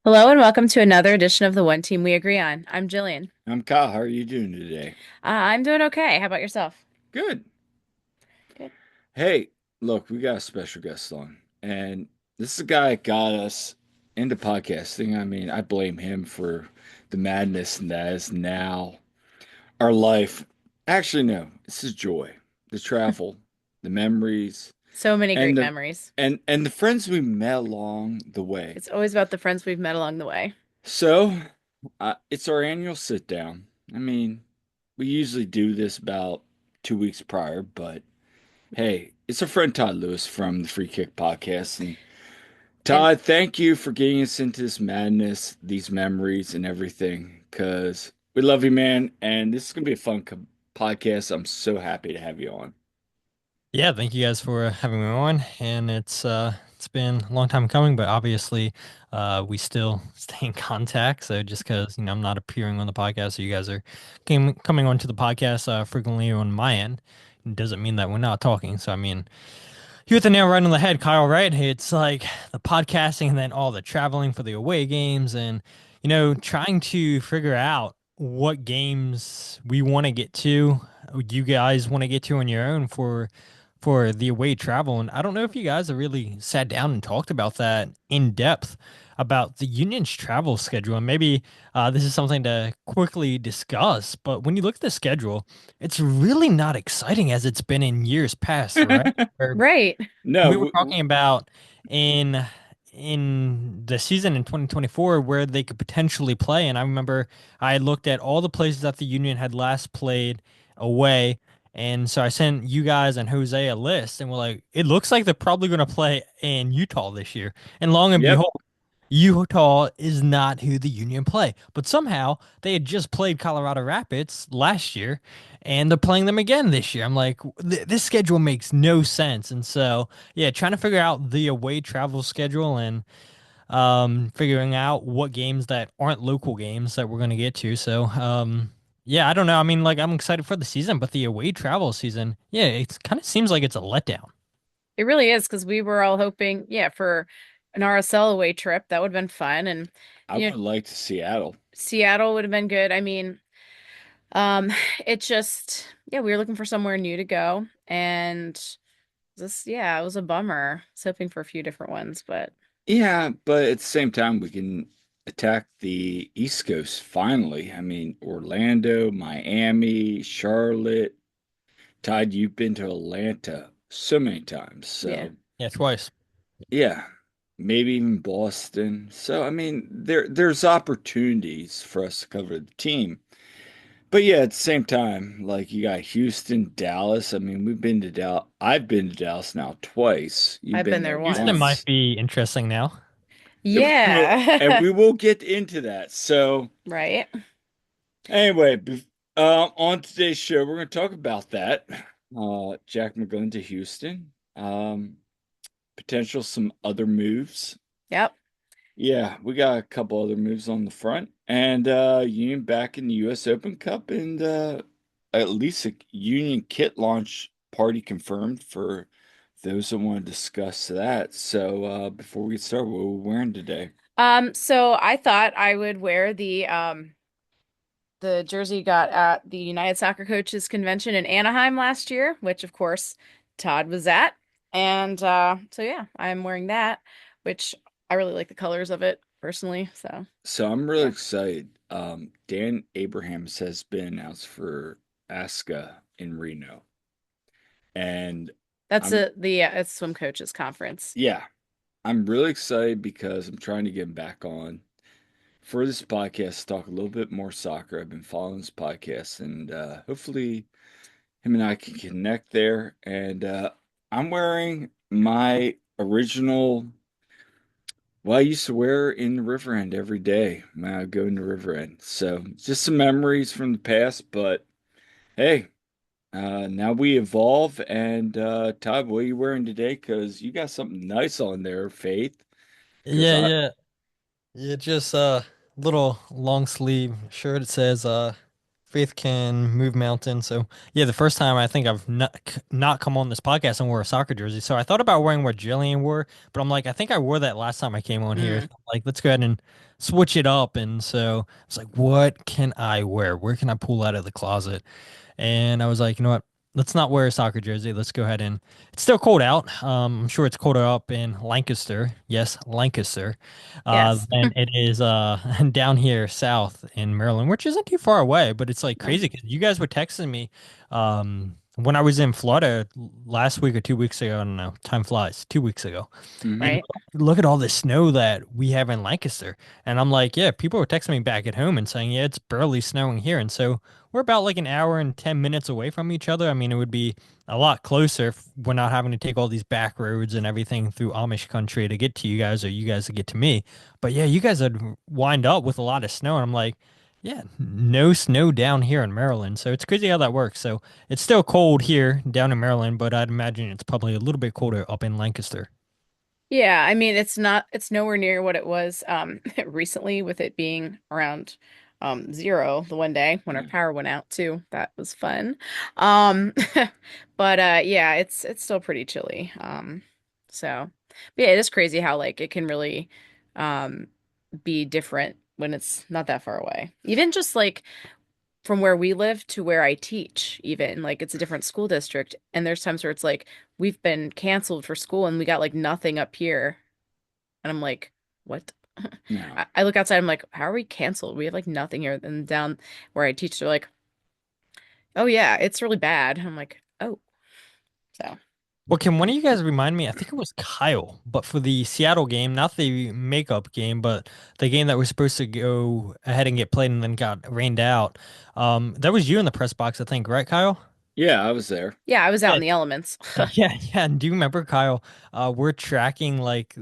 Hello and welcome to another edition of the One Team We Agree On. I'm Jillian. I'm Kyle. How are you doing today? I'm doing okay. How about yourself? Good. Good. Hey, look, we got a special guest on, and this is a guy that got us into podcasting. I mean, I blame him for the madness that is now our life. Actually, no, this is joy, the travel, the memories, So many and great the memories. and the friends we met along the way. It's always about the friends we've met along the way. So, it's our annual sit down. I mean, we usually do this about 2 weeks prior, but hey, it's our friend Todd Lewis from the Free Kick Podcast. And And Todd, thank you for getting us into this madness, these memories, and everything, because we love you, man. And this is going to be a fun podcast. I'm so happy to have you on. Yeah, thank you guys for having me on. And it's been a long time coming, but obviously we still stay in contact. So just because, I'm not appearing on the podcast, so you guys are coming onto the podcast frequently on my end, it doesn't mean that we're not talking. So I mean, you hit the nail right on the head, Kyle, right? It's like the podcasting and then all the traveling for the away games and, trying to figure out what games we want to get to, you guys want to get to on your own for the away travel. And I don't know if you guys have really sat down and talked about that in depth about the union's travel schedule. And maybe this is something to quickly discuss. But when you look at the schedule, it's really not exciting as it's been in years past, right? Where right. No, we were talking about in the season in 2024 where they could potentially play. And I remember I looked at all the places that the Union had last played away. And so I sent you guys and Jose a list, and we're like, it looks like they're probably going to play in Utah this year. And long and yep. behold, Utah is not who the Union play. But somehow they had just played Colorado Rapids last year and they're playing them again this year. I'm like, this schedule makes no sense. And so, yeah, trying to figure out the away travel schedule and figuring out what games that aren't local games that we're going to get to. So, yeah, I don't know. I mean, like, I'm excited for the season, but the away travel season, yeah, it kind of seems like it's a letdown. It really is because we were all hoping, yeah, for an RSL away trip. That would have been fun. And, I you know, would like to Seattle. Seattle would have been good. I mean, um, it just, yeah, we were looking for somewhere new to go. And yeah, it was a bummer. I was hoping for a few different ones, but Yeah, but at the same time, we can attack the East Coast finally. I mean, Orlando, Miami, Charlotte. Todd, you've been to Atlanta so many times. yeah. So, Yeah, twice. yeah, maybe even Boston. So, I mean, there's opportunities for us to cover the team. But yeah, at the same time, like you got Houston, Dallas. I mean, we've been to Dallas. I've been to Dallas now twice. You've I've been been there there Houston might once. once. be interesting now. And Yeah. we will get into that. So, Right. anyway, on today's show, we're going to talk about that. Jack McGlynn to Houston. Potential some other moves. Yep. Yeah, we got a couple other moves on the front. And Union back in the US Open Cup and at least a Union kit launch party confirmed for those that want to discuss that. So before we get started, what are we wearing today? So I thought I would wear the jersey you got at the United Soccer Coaches Convention in Anaheim last year, which of course Todd was at. And so yeah, I'm wearing that, which I really like the colors of it personally. So So I'm really yeah. excited. Dan Abrahams has been announced for ASCA in Reno. And That's I'm it's swim coaches conference. yeah, I'm really excited because I'm trying to get him back on for this podcast, talk a little bit more soccer. I've been following this podcast, and hopefully, him and I can connect there. And I'm wearing my original, well, I used to wear in the River End every day when I go into River End. So just some memories from the past, but hey. Now we evolve, and Todd, what are you wearing today? Because you got something nice on there, Faith. Because Yeah, yeah. Yeah, just a little long sleeve shirt. It says Faith can move mountains. So yeah, the first time I think I've not come on this podcast and wore a soccer jersey. So I thought about wearing what Jillian wore, but I'm like, I think I wore that last time I came on here. Mm. So I'm like, let's go ahead and switch it up. And so it's like, what can I wear? Where can I pull out of the closet? And I was like, you know what? Let's not wear a soccer jersey. Let's go ahead and it's still cold out. I'm sure it's colder up in Lancaster. Yes, Lancaster. Yes. Than it is down here south in Maryland, which isn't too far away, but it's like No. crazy because you guys were texting me when I was in Florida last week or 2 weeks ago. I don't know. Time flies. 2 weeks ago. And Hmm. Right. look at all the snow that we have in Lancaster. And I'm like, yeah, people were texting me back at home and saying, yeah, it's barely snowing here. And so we're about like an hour and 10 minutes away from each other. I mean, it would be a lot closer if we're not having to take all these back roads and everything through Amish country to get to you guys or you guys to get to me. But yeah, you guys would wind up with a lot of snow. And I'm like, yeah, no snow down here in Maryland. So it's crazy how that works. So it's still cold here down in Maryland, but I'd imagine it's probably a little bit colder up in Lancaster. Yeah, I mean it's nowhere near what it was recently with it being around 0 the one day when our Yeah. power went out too. That was fun. But yeah, it's still pretty chilly. So but yeah, it is crazy how like it can really um be different when it's not that far away. Even just like from where we live to where I teach, even like it's a different school district. And there's times where it's like we've been canceled for school and we got like nothing up here. And I'm like, what? No. I look outside, I'm like, how are we canceled? We have like nothing here. And down where I teach, they're like, oh yeah, it's really bad. I'm like, oh, so Well, can one of you guys remind me? I think it was Kyle, but for the Seattle game, not the makeup game, but the game that was supposed to go ahead and get played and then got rained out. That was you in the press box, I think, right, Kyle? Yeah, I was there. yeah, I was out Yeah, in the elements. yeah, yeah. And do you remember, Kyle? We're tracking like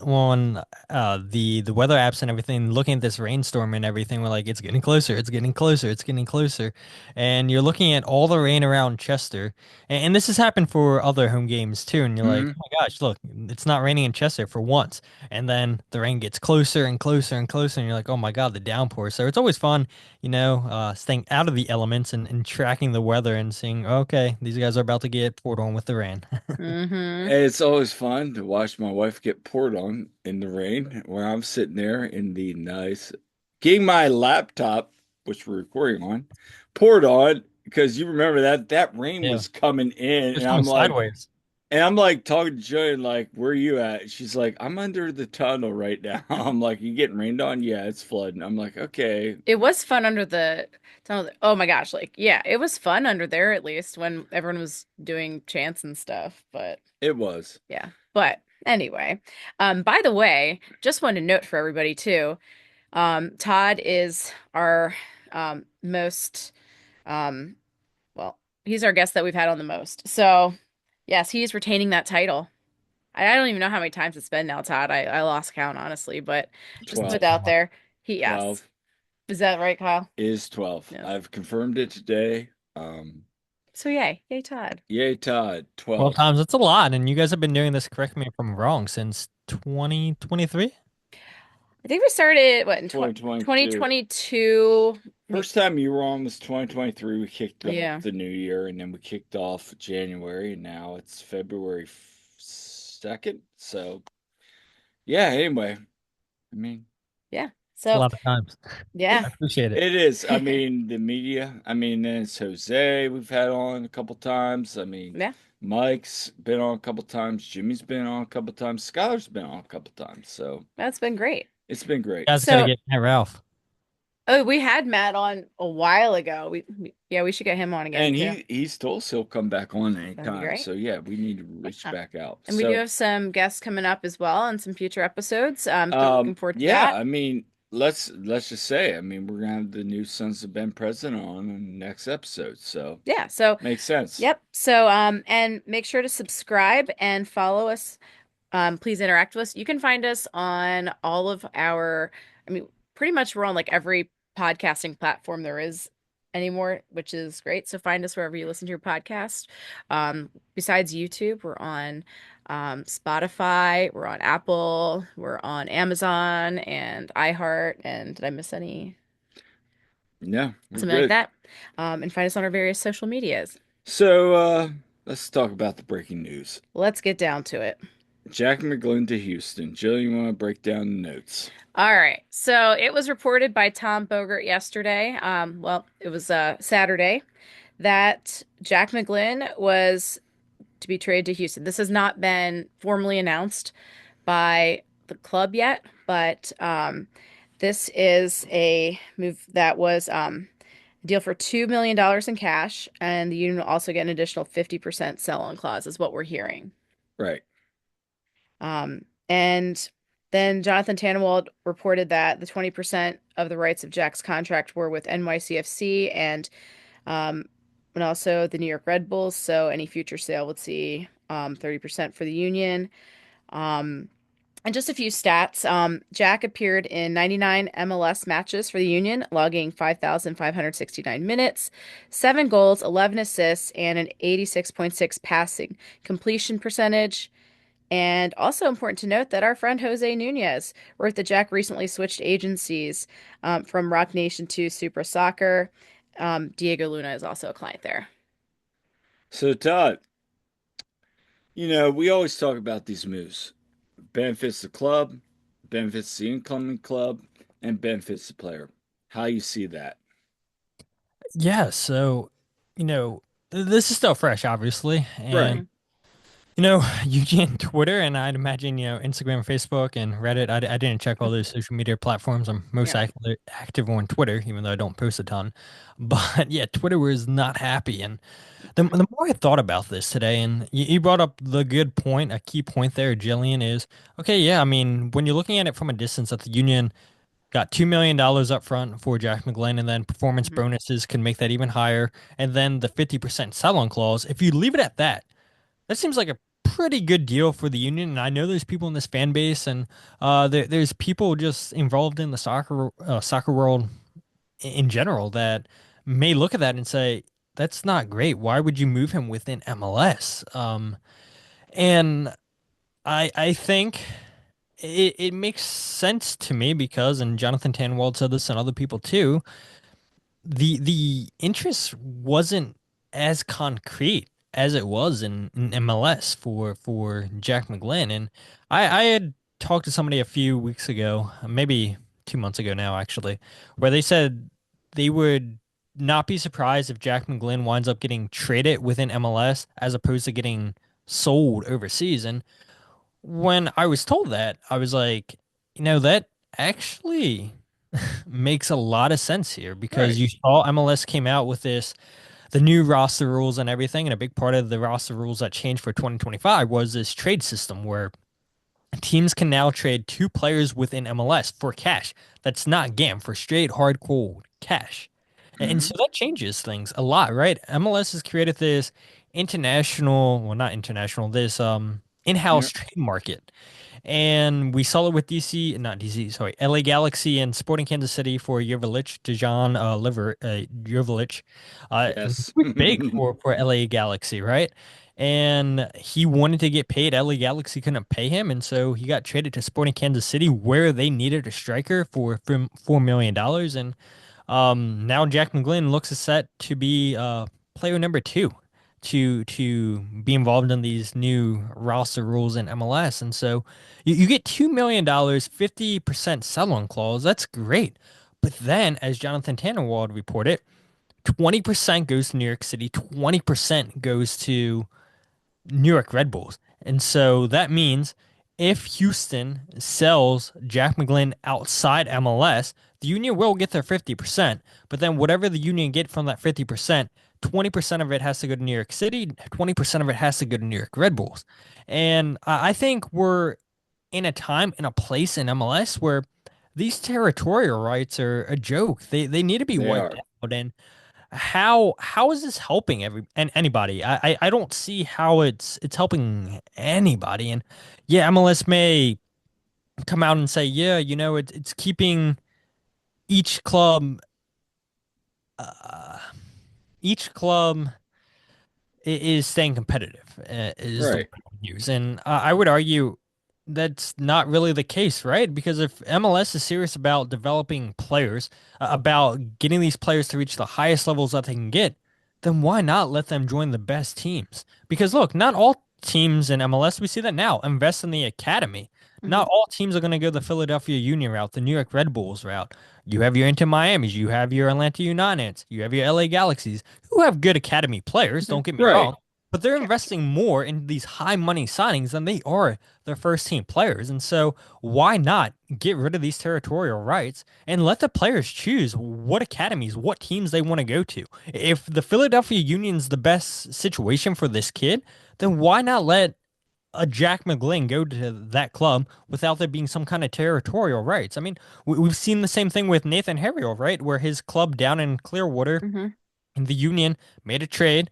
on the weather apps and everything, looking at this rainstorm and everything. We're like, it's getting closer, it's getting closer, it's getting closer. And you're looking at all the rain around Chester, and this has happened for other home games too. And you're like, Hmm. oh my gosh, look, it's not raining in Chester for once. And then the rain gets closer and closer and closer, and you're like, oh my God, the downpour. So it's always fun, staying out of the elements and tracking the weather and seeing, okay, these guys are about to get poured on with the rain. Hmm. It's always fun to watch my wife get poured on in the rain where I'm sitting there in the nice, getting my laptop, which we're recording on, poured on because you remember that rain Yeah, was coming in, it's coming sideways. and I'm like talking to Jillian like, "Where are you at?" She's like, "I'm under the tunnel right now." I'm like, "You getting rained on?" "Yeah, it's flooding." I'm like, "Okay." It was fun under the tunnel. Oh my gosh, like yeah, it was fun under there at least when everyone was doing chants and stuff. But It was. yeah. But anyway, by the way, just wanted to note for everybody too. Todd is our most um well, he's our guest that we've had on the most. So yes, he's retaining that title. I don't even know how many times it's been now, Todd. I lost count honestly, but just to put it 12. out there, he yes. 12 Is that right, Kyle? is 12. Yes. I've confirmed it today. So yay, yay, Todd. Yay, Todd, 12 12. times, it's a lot. And you guys have been doing this, correct me if I'm wrong, since 2023? I think we started what in 2022. 2022. First time you were on was 2023. We kicked off Yeah. the new year, and then we kicked off January, and now it's February 2nd. So, yeah, anyway, I mean, Yeah. It's a So lot of times. yeah. I appreciate it. it is. I mean, the media, I mean, then it's Jose we've had on a couple times. I mean, Yeah. Mike's been on a couple times. Jimmy's been on a couple times. Skylar's been on a couple times. So, That's been great. it's been You great. guys gotta So get Matt Ralph. oh, we had Matt on a while ago. Yeah, we should get him on again And too. he's told us he'll come back on That'd be anytime. great. So yeah, we need to reach Yeah. back out. And we do So have some guests coming up as well on some future episodes. So looking forward to yeah, that. I mean, let's just say, I mean, we're gonna have the new Sons of Ben president on in the next episode. So Yeah. So makes sense. yep. So and make sure to subscribe and follow us. Please interact with us. You can find us on all of our, I mean, pretty much we're on like every podcasting platform there is anymore, which is great. So find us wherever you listen to your podcast. Besides YouTube, we're on Spotify, we're on Apple, we're on Amazon and iHeart. And did I miss any? Yeah, we're Something like good. that. And find us on our various social medias. So let's talk about the breaking news. Let's get down to it. Jack McGlynn to Houston. Jill, you want to break down the notes? All right. So it was reported by Tom Bogert yesterday. Well, it was Saturday that Jack McGlynn was to be traded to Houston. This has not been formally announced by the club yet, but this is a move that was a deal for $2 million in cash, and the union will also get an additional 50% sell-on clause, is what we're hearing. Right. And then Jonathan Tannenwald reported that the 20% of the rights of Jack's contract were with NYCFC um, and also the New York Red Bulls. So any future sale would see 30% for the union. Um, and just a few stats. Jack appeared in 99 MLS matches for the Union, logging 5,569 minutes, 7 goals, 11 assists, and an 86.6 passing completion percentage. And also important to note that our friend Jose Nunez wrote that Jack recently switched agencies from Rock Nation to Supra Soccer. Diego Luna is also a client there. So, Todd, we always talk about these moves. Benefits the club, benefits the incoming club, and benefits the player. How you see that? Yeah, so, this is still fresh, obviously. And, Right. Hmm. Eugene, Twitter, and I'd imagine, Instagram, Facebook, and Reddit. I didn't check all those social media platforms. I'm most Yeah. active on Twitter, even though I don't post a ton. But yeah, Twitter was not happy. And the more I thought about this today, and you brought up the good point, a key point there, Jillian, is okay, yeah, I mean, when you're looking at it from a distance at the Union, got $2 million up front for Jack McGlynn, and then performance Hmm. bonuses can make that even higher. And then the 50% sell-on clause. If you leave it at that, that seems like a pretty good deal for the Union. And I know there's people in this fan base, and there's people just involved in the soccer world in general that may look at that and say, "That's not great. Why would you move him within MLS?" And I think it makes sense to me because, and Jonathan Tannenwald said this and other people too, the interest wasn't as concrete as it was in MLS for Jack McGlynn. And I had talked to somebody a few weeks ago, maybe 2 months ago now, actually, where they said they would not be surprised if Jack McGlynn winds up getting traded within MLS as opposed to getting sold overseas. And when I was told that, I was like, that actually makes a lot of sense here because Right. you saw MLS came out with the new roster rules and everything, and a big part of the roster rules that changed for 2025 was this trade system where teams can now trade two players within MLS for cash. That's not GAM, for straight hard cold cash. And Hmm. so that changes things a lot, right? MLS has created this international, well, not international, this Yeah. in-house trade market. And we saw it with DC, not DC, sorry, LA Galaxy and Sporting Kansas City for Jurvelic, Dejan Jurvelic. Yes. He was big for LA Galaxy, right? And he wanted to get paid. LA Galaxy couldn't pay him, and so he got traded to Sporting Kansas City, where they needed a striker for $4 million. And now Jack McGlynn looks set to be player number two to be involved in these new roster rules in MLS. And so you get $2 million, 50% sell-on clause. That's great. But then, as Jonathan Tannenwald reported, 20% goes to New York City, 20% goes to New York Red Bulls. And so that means if Houston sells Jack McGlynn outside MLS, the Union will get their 50%. But then whatever the Union get from that 50%, 20% of it has to go to New York City, 20% of it has to go to New York Red Bulls. And I think we're in a time, in a place in MLS where these territorial rights are a joke. They need to be They wiped are. out. And how is this helping anybody? I don't see how it's helping anybody. And yeah, MLS may come out and say, yeah, it's keeping each club uh, each club is staying competitive, is the word Right. I would use. And I would argue that's not really the case, right? Because if MLS is serious about developing players, about getting these players to reach the highest levels that they can get, then why not let them join the best teams? Because look, not all teams in MLS, we see that now. Invest in the academy. Hmm. Not all teams are going to go the Philadelphia Union route, the New York Red Bulls route. You have your Inter Miamis, you have your Atlanta Uniteds, you have your LA Galaxies, who have good academy players, Hmm. don't get me Right. wrong, but they're Sure. investing more in these high money signings than they are their first team players. And so why not get rid of these territorial rights and let the players choose what academies, what teams they want to go to? If the Philadelphia Union's the best situation for this kid, then why not let a Jack McGlynn go to that club without there being some kind of territorial rights? I mean, we've seen the same thing with Nathan Harriel, right? Where his club down in Clearwater Hmm. in the Union made a trade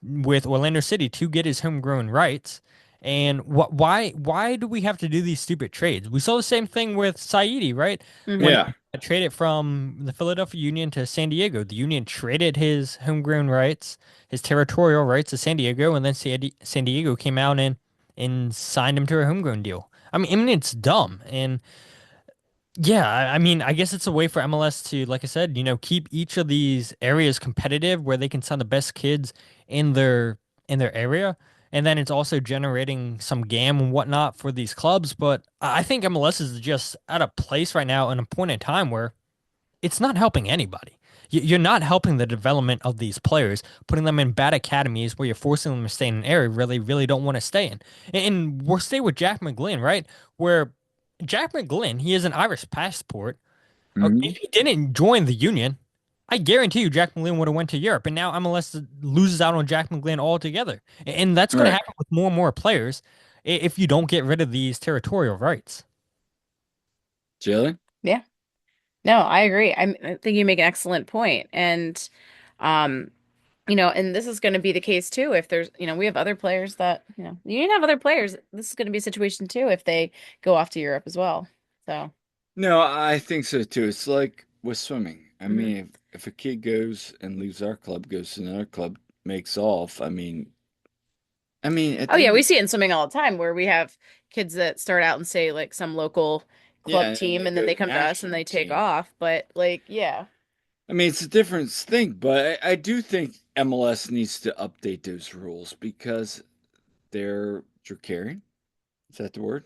with Orlando City to get his homegrown rights. And why do we have to do these stupid trades? We saw the same thing with Saidi, right? Hmm. When Yeah. he traded from the Philadelphia Union to San Diego, the Union traded his homegrown rights, his territorial rights to San Diego, and then San Diego came out and signed him to a homegrown deal. I mean, it's dumb. And yeah, I mean, I guess it's a way for MLS to, like I said, keep each of these areas competitive where they can send the best kids in their area. And then it's also generating some GAM and whatnot for these clubs. But I think MLS is just at a place right now and a point in time where it's not helping anybody. You're not helping the development of these players, putting them in bad academies where you're forcing them to stay in an area where they really don't want to stay in. And we're stay with Jack McGlynn, right? Where Jack McGlynn, he has an Irish passport. If Mhm. he didn't join the union, I guarantee you Jack McGlynn would have went to Europe. And now MLS loses out on Jack McGlynn altogether. And that's going to Right. happen with more and more players if you don't get rid of these territorial rights. Jillian? Yeah. No, I agree. I think you make an excellent point. And, um, and this is going to be the case too. If there's, we have other players that, you can have other players. This is going to be a situation too if they go off to Europe as well. So, No, I think so too. It's like with swimming. I mhm. mean, if a kid goes and leaves our club, goes to another club, makes off, I mean, at Oh the yeah, end, we see it in swimming all the time where we have kids that start out and say like some local club yeah, and team they and then go they to come to us and national they take team. off. But like, yeah. I mean, it's a different thing, but I do think MLS needs to update those rules because they're dracarian. Is that the word?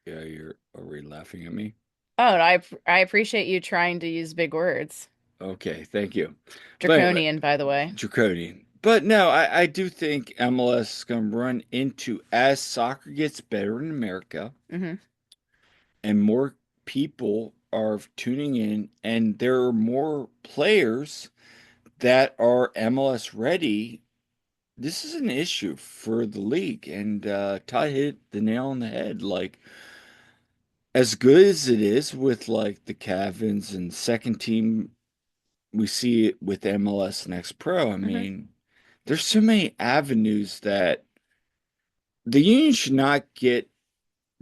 Yeah, are you laughing at me? Oh, and I appreciate you trying to use big words. Okay, thank you. But anyway, Draconian, by the way. draconian. But no, I do think MLS is going to run into as soccer gets better in America Hmm. and more people are tuning in, and there are more players that are MLS ready. This is an issue for the league, and Todd hit the nail on the head. Like, as good as it is with like the Cavins and second team, we see it with MLS Next Pro. I Hmm. mean, there's so many avenues that the union should not get.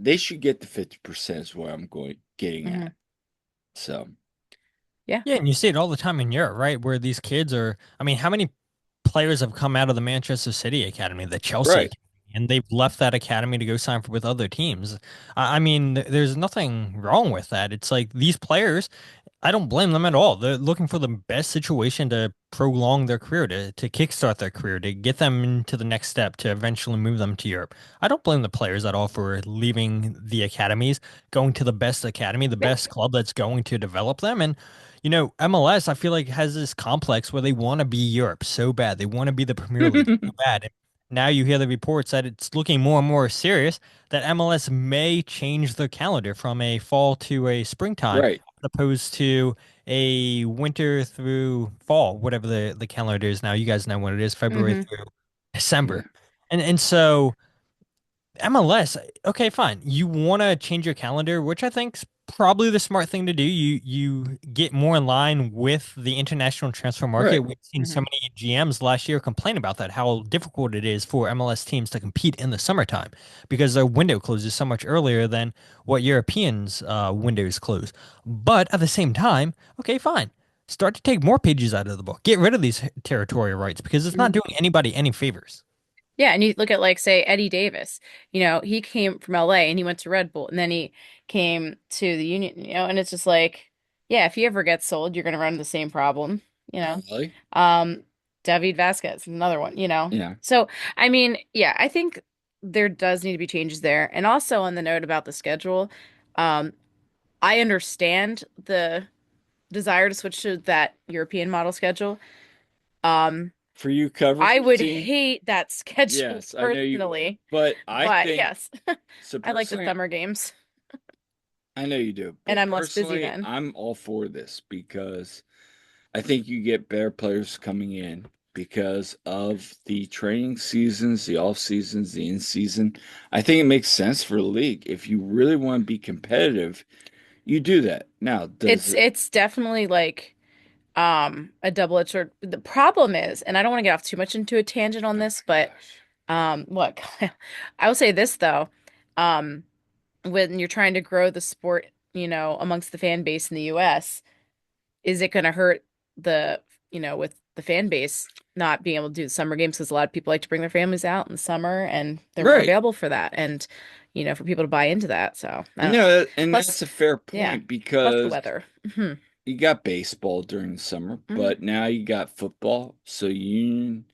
They should get the 50% is what I'm getting Hmm. at. So, Yeah. Yeah, and you see it all the time in Europe, right? Where these kids are, I mean, how many players have come out of the Manchester City Academy, the Chelsea right. Academy, and they've left that academy to go sign for with other teams? I mean, there's nothing wrong with that. It's like these players, I don't blame them at all. They're looking for the best situation to prolong their career, to kickstart their career, to get them into the next step, to eventually move them to Europe. I don't blame the players at all for leaving the academies, going to the best academy, the Yeah. best club that's going to develop them. And, MLS, I feel like has this complex where they want to be Europe so bad. They want to be the Premier League so bad. And now you hear the reports that it's looking more and more serious that MLS may change the calendar from a fall to a springtime Right. opposed to a winter through fall, whatever the calendar is now. You guys know what it is, February Hmm. through Yeah. December. And so MLS, okay, fine. You want to change your calendar, which I think's probably the smart thing to do. You get more in line with the international transfer market. Right. We've seen so Hmm. many GMs last year complain about that, how difficult it is for MLS teams to compete in the summertime because their window closes so much earlier than what Europeans' windows close. But at the same time, okay, fine. Start to take more pages out of the book. Get rid of these territorial rights because it's not Hmm. doing anybody any favors. Yeah, and you look at like say Eddie Davis. He came from LA and he went to Red Bull and then he came to the Union, and it's just like, yeah, if he ever gets sold, you're gonna run the same problem, you know. Probably. Um, David Vasquez, another one, Yeah. So, I mean, yeah, I think there does need to be changes there. And also on the note about the schedule, um, I understand the desire to switch to that European model schedule. Um, For you covering I the would team, hate that schedule yes, I know you would. personally, But I but think yes, so I like the personally, summer games, I know you do, and but I'm less busy personally, then. I'm all for this because I think you get better players coming in because of the training seasons, the off seasons, the in season. I think it makes sense for the league. If you really want to be competitive, you do that. Now, does it? It's definitely like a double-edged sword. The problem is, and I don't want to get off too much into a tangent on Oh this, my but gosh. look, I will say this though. Um, when you're trying to grow the sport, amongst the fan base in the US, is it going to hurt the, with the fan base not being able to do the summer games because a lot of people like to bring their families out in the summer and they're more Right. available for that and, for people to buy into that. So I And don't know. no, and Plus, that's a fair yeah, point plus the because weather. Hmm. you got baseball during the summer, Hmm. but now you got football. So you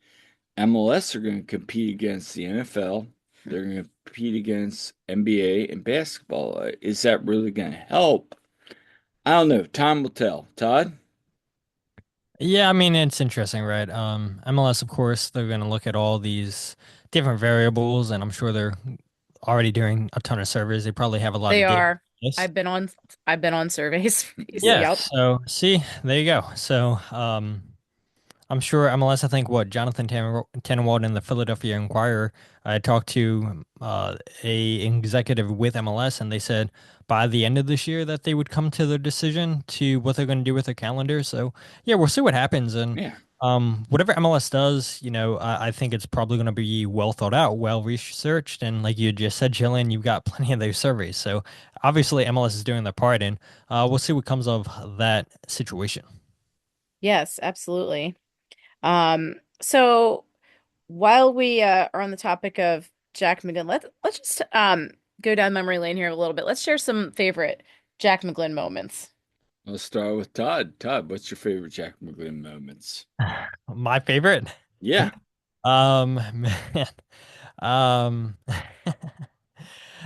MLS are going to compete against the NFL. They're going to compete against NBA and basketball. Is that really going to help? I don't know. Time will tell. Todd? Yeah, I mean it's interesting, right? MLS, of course, they're going to look at all these different variables, and I'm sure they're already doing a ton of surveys. They probably have a lot They of data. are. Yes. I've been on I've been on surveys for these. Yeah. Yep. So see, there you go. So I'm sure MLS, I think what Jonathan Tannenwald in the Philadelphia Inquirer, I talked to a executive with MLS, and they said by the end of this year that they would come to the decision to what they're going to do with their calendar. So yeah, we'll see what happens. And Yeah. whatever MLS does, I think it's probably going to be well thought out, well researched, and like you just said, Jillian, you've got plenty of those surveys. So obviously MLS is doing their part, and we'll see what comes of that situation. Yes, absolutely. So while we are on the topic of Jack McGlynn, let's just go down memory lane here a little bit. Let's share some favorite Jack McGlynn moments. I'll start with Todd. Todd, what's your favorite Jack McGlynn moments? My favorite. Yeah. Man, um,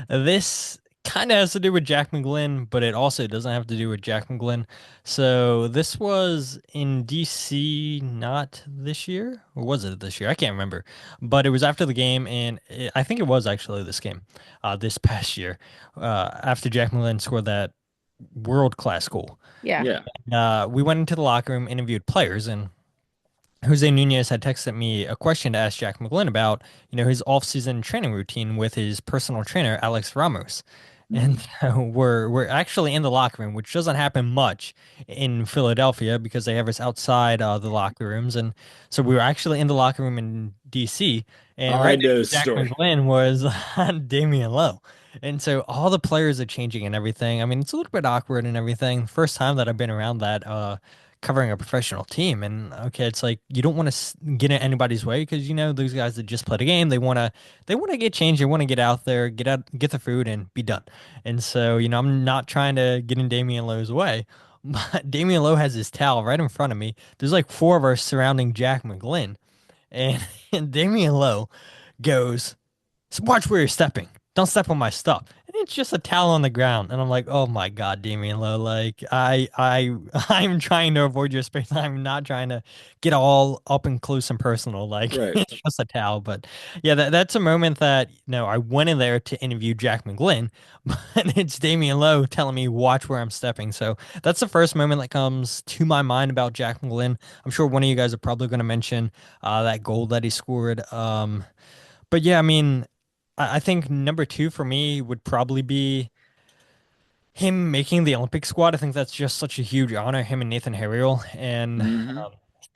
this kind of has to do with Jack McGlynn, but it also doesn't have to do with Jack McGlynn. So this was in DC, not this year, or was it this year? I can't remember, but it was after the game, and I think it was actually this game, this past year, after Jack McGlynn scored that world-class goal. Yeah. Yeah. We went into the locker room, interviewed players, and Jose Nunez had texted me a question to ask Jack McGlynn about, his off-season training routine with his personal trainer, Alex Ramos. And Mhm. so we're actually in the locker room, which doesn't happen much in Philadelphia because they have us outside the locker rooms. And so we were actually in the locker room in DC, and I right know next the to Jack story. McGlynn was Damian Lowe. And so all the players are changing and everything. I mean, it's a little bit awkward and everything. First time that I've been around that covering a professional team. And okay, it's like you don't want to get in anybody's way because those guys that just played a game, they want to get changed, they want to get out there, get the food, and be done. And so I'm not trying to get in Damian Lowe's way. But Damian Lowe has his towel right in front of me. There's like four of us surrounding Jack McGlynn, and, and Damian Lowe goes, "So watch where you're stepping. Don't step on my stuff." And it's just a towel on the ground. And I'm like, oh my God, Damian Lowe. Like I'm trying to avoid your space. I'm not trying to get all up and close and personal. Like Right. it's just a towel. But yeah, that's a moment that, I went in there to interview Jack McGlynn, but it's Damian Lowe telling me, watch where I'm stepping. So that's the first moment that comes to my mind about Jack McGlynn. I'm sure one of you guys are probably going to mention that goal that he scored. But yeah, I mean, I think number two for me would probably be him making the Olympic squad. I think that's just such a huge honor, him and Nathan Harriel, and Hmm.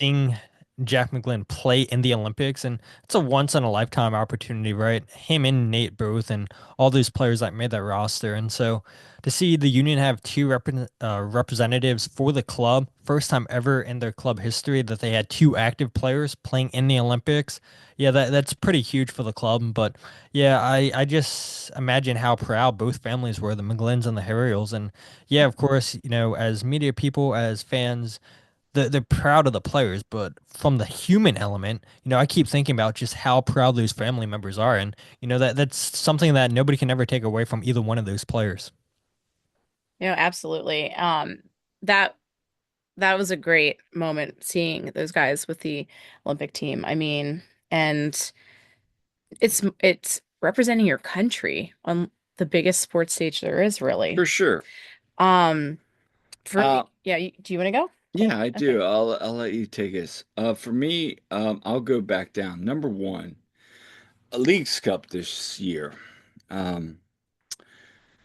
seeing Jack McGlynn play in the Olympics. And it's a once in a lifetime opportunity, right? Him and Nate both, and all these players that made that roster. And so to see the Union have two representatives for the club, first time ever in their club history that they had two active players playing in the Olympics. Yeah, that's pretty huge for the club. But yeah, I just imagine how proud both families were, the McGlynns and the Harriels. And yeah, of course, as media people, as fans, they're proud of the players, but from the human element, I keep thinking about just how proud those family members are, and that's something that nobody can ever take away from either one of those players. Absolutely. That that was a great moment seeing those guys with the Olympic team. I mean, and it's representing your country on the biggest sports stage there is, really. For sure. Um, for Uh, me, yeah, do you want to go? yeah, I Okay. do. I'll let you take us. For me, I'll go back down. Number one, a Leagues Cup this year. Um,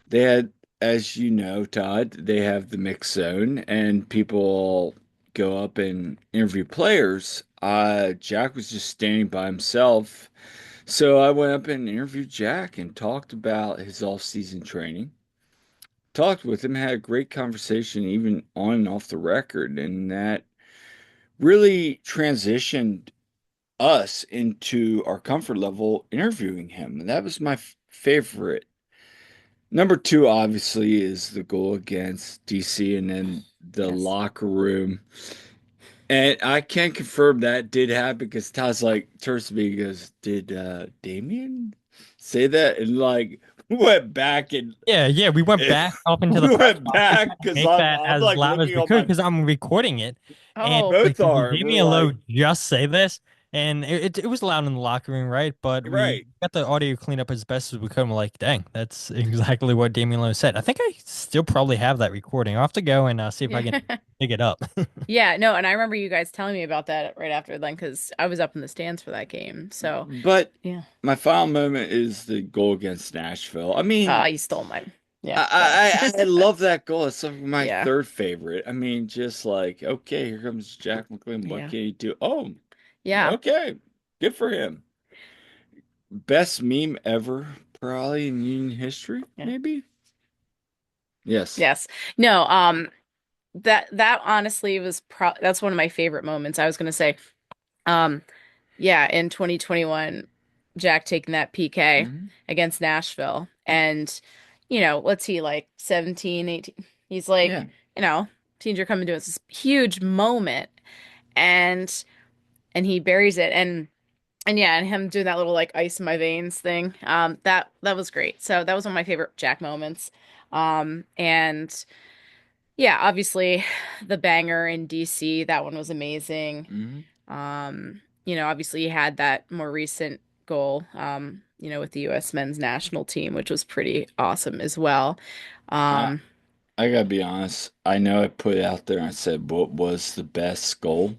they had, as you know, Todd, they have the mix zone, and people go up and interview players. Jack was just standing by himself, so I went up and interviewed Jack and talked about his off-season training. Talked with him, had a great conversation, even on and off the record, and that really transitioned us into our comfort level interviewing him. And that was my favorite. Number two, obviously, is the goal against DC and then the Yes. locker room. And I can confirm that did happen because Todd's like, turns to me and goes, did Damien say that? And like, we went back and Yeah, yeah, we went back up into the we press went box to try back to because make that I'm as like loud as looking we on could my, because I'm recording it. And Oh, both like, did are, and we're Damian Lowe like, just say this? And it was loud in the locker room, right? But we right. got the audio cleaned up as best as we could. And we're like, dang, that's exactly what Damian Lowe said. I think I still probably have that recording. I'll have to go and see if I yeah. can dig it up. Yeah, no, and I remember you guys telling me about that right after then because I was up in the stands for that game. So, But yeah. my final moment is the goal against Nashville. I mean, You stole mine. Yeah, sorry. I love that goal. It's some of my Yeah. third favorite. I mean, just like, okay, here comes Jack McGlynn. What Yeah. can he do? Oh, Yeah. okay. Good for him. Best meme ever, probably in Union history, Yeah. maybe? Yes. Yes. No, that honestly was that's one of my favorite moments. I was gonna say, um, yeah, in 2021, Jack taking that PK Hmm. against Nashville. And, what's he like 17, 18? He's Yeah. like, teenager coming to us, this huge moment. And he buries it. And yeah, and him doing that little like ice in my veins thing. That was great. So that was one of my favorite Jack moments. And yeah, obviously the banger in DC, that one was amazing. Hmm. Obviously he had that more recent goal, with the US men's national team, which was pretty awesome as well. I, Um, I gotta be honest. I know I put it out there and I said what was the best goal.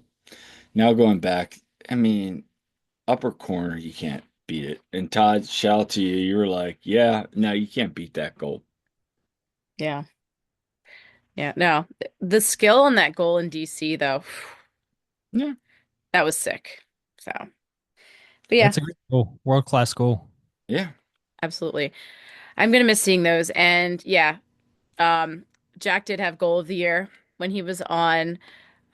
Now going back, I mean, upper corner, you can't beat it. And Todd, shout out to you. You were like, yeah, no, you can't beat that goal. yeah. Yeah. No, the skill on that goal in DC though, Yeah. that was sick. So, but yeah, That's a great goal, world-class goal. Yeah. absolutely. I'm gonna miss seeing those. And yeah, Jack did have goal of the year when he was on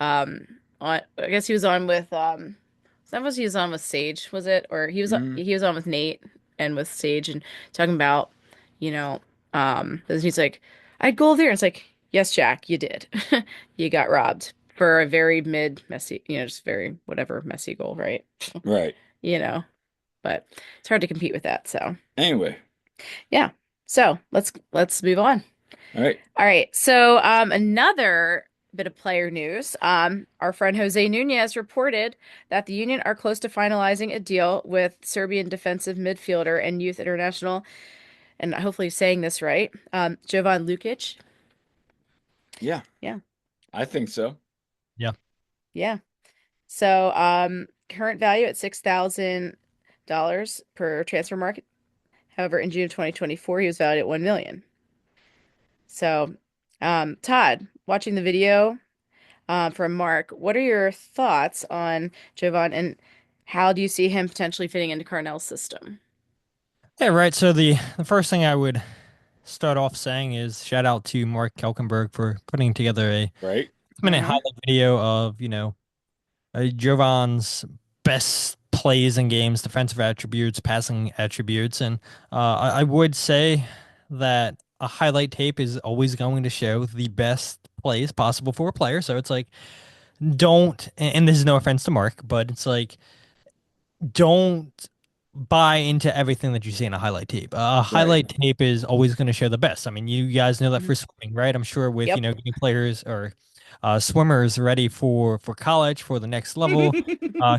I guess he was on with that was he was on with Sage, was it? Or Hmm. he was on with Nate and with Sage and talking about, you know, he's like, I had goal of the year. It's like, yes, Jack, you did. You got robbed for a very mid messy, just very whatever messy goal, right? Right. You know, but it's hard to compete with that. So Anyway. yeah. So let's move on. All right. All right. So another bit of player news. Our friend Jose Nunez reported that the Union are close to finalizing a deal with Serbian defensive midfielder and youth international, and hopefully saying this right, Jovan Lukic. Yeah, Yeah. I think so. Yeah. Yeah. So current value at $6,000 per transfer market. However, in June of 2024, he was valued at 1 million. So, Todd, watching the video from Mark. What are your thoughts on Jovan and how do you see him potentially fitting into Carnell's system? Yeah, right. So the first thing I would start off saying is shout out to Mark Kelkenberg for putting together a Right? minute Hmm. highlight video of, Jovan's best plays and games, defensive attributes, passing attributes. And I would say that a highlight tape is always going to show the best plays possible for a player. So it's like don't, and this is no offense to Mark, but it's like, don't buy into everything that you see in a highlight tape. A Right. highlight tape is always going to show the best. I mean, you guys know that Mhm. for swimming, right? I'm sure with, Yep. getting players or swimmers ready for college for the next level.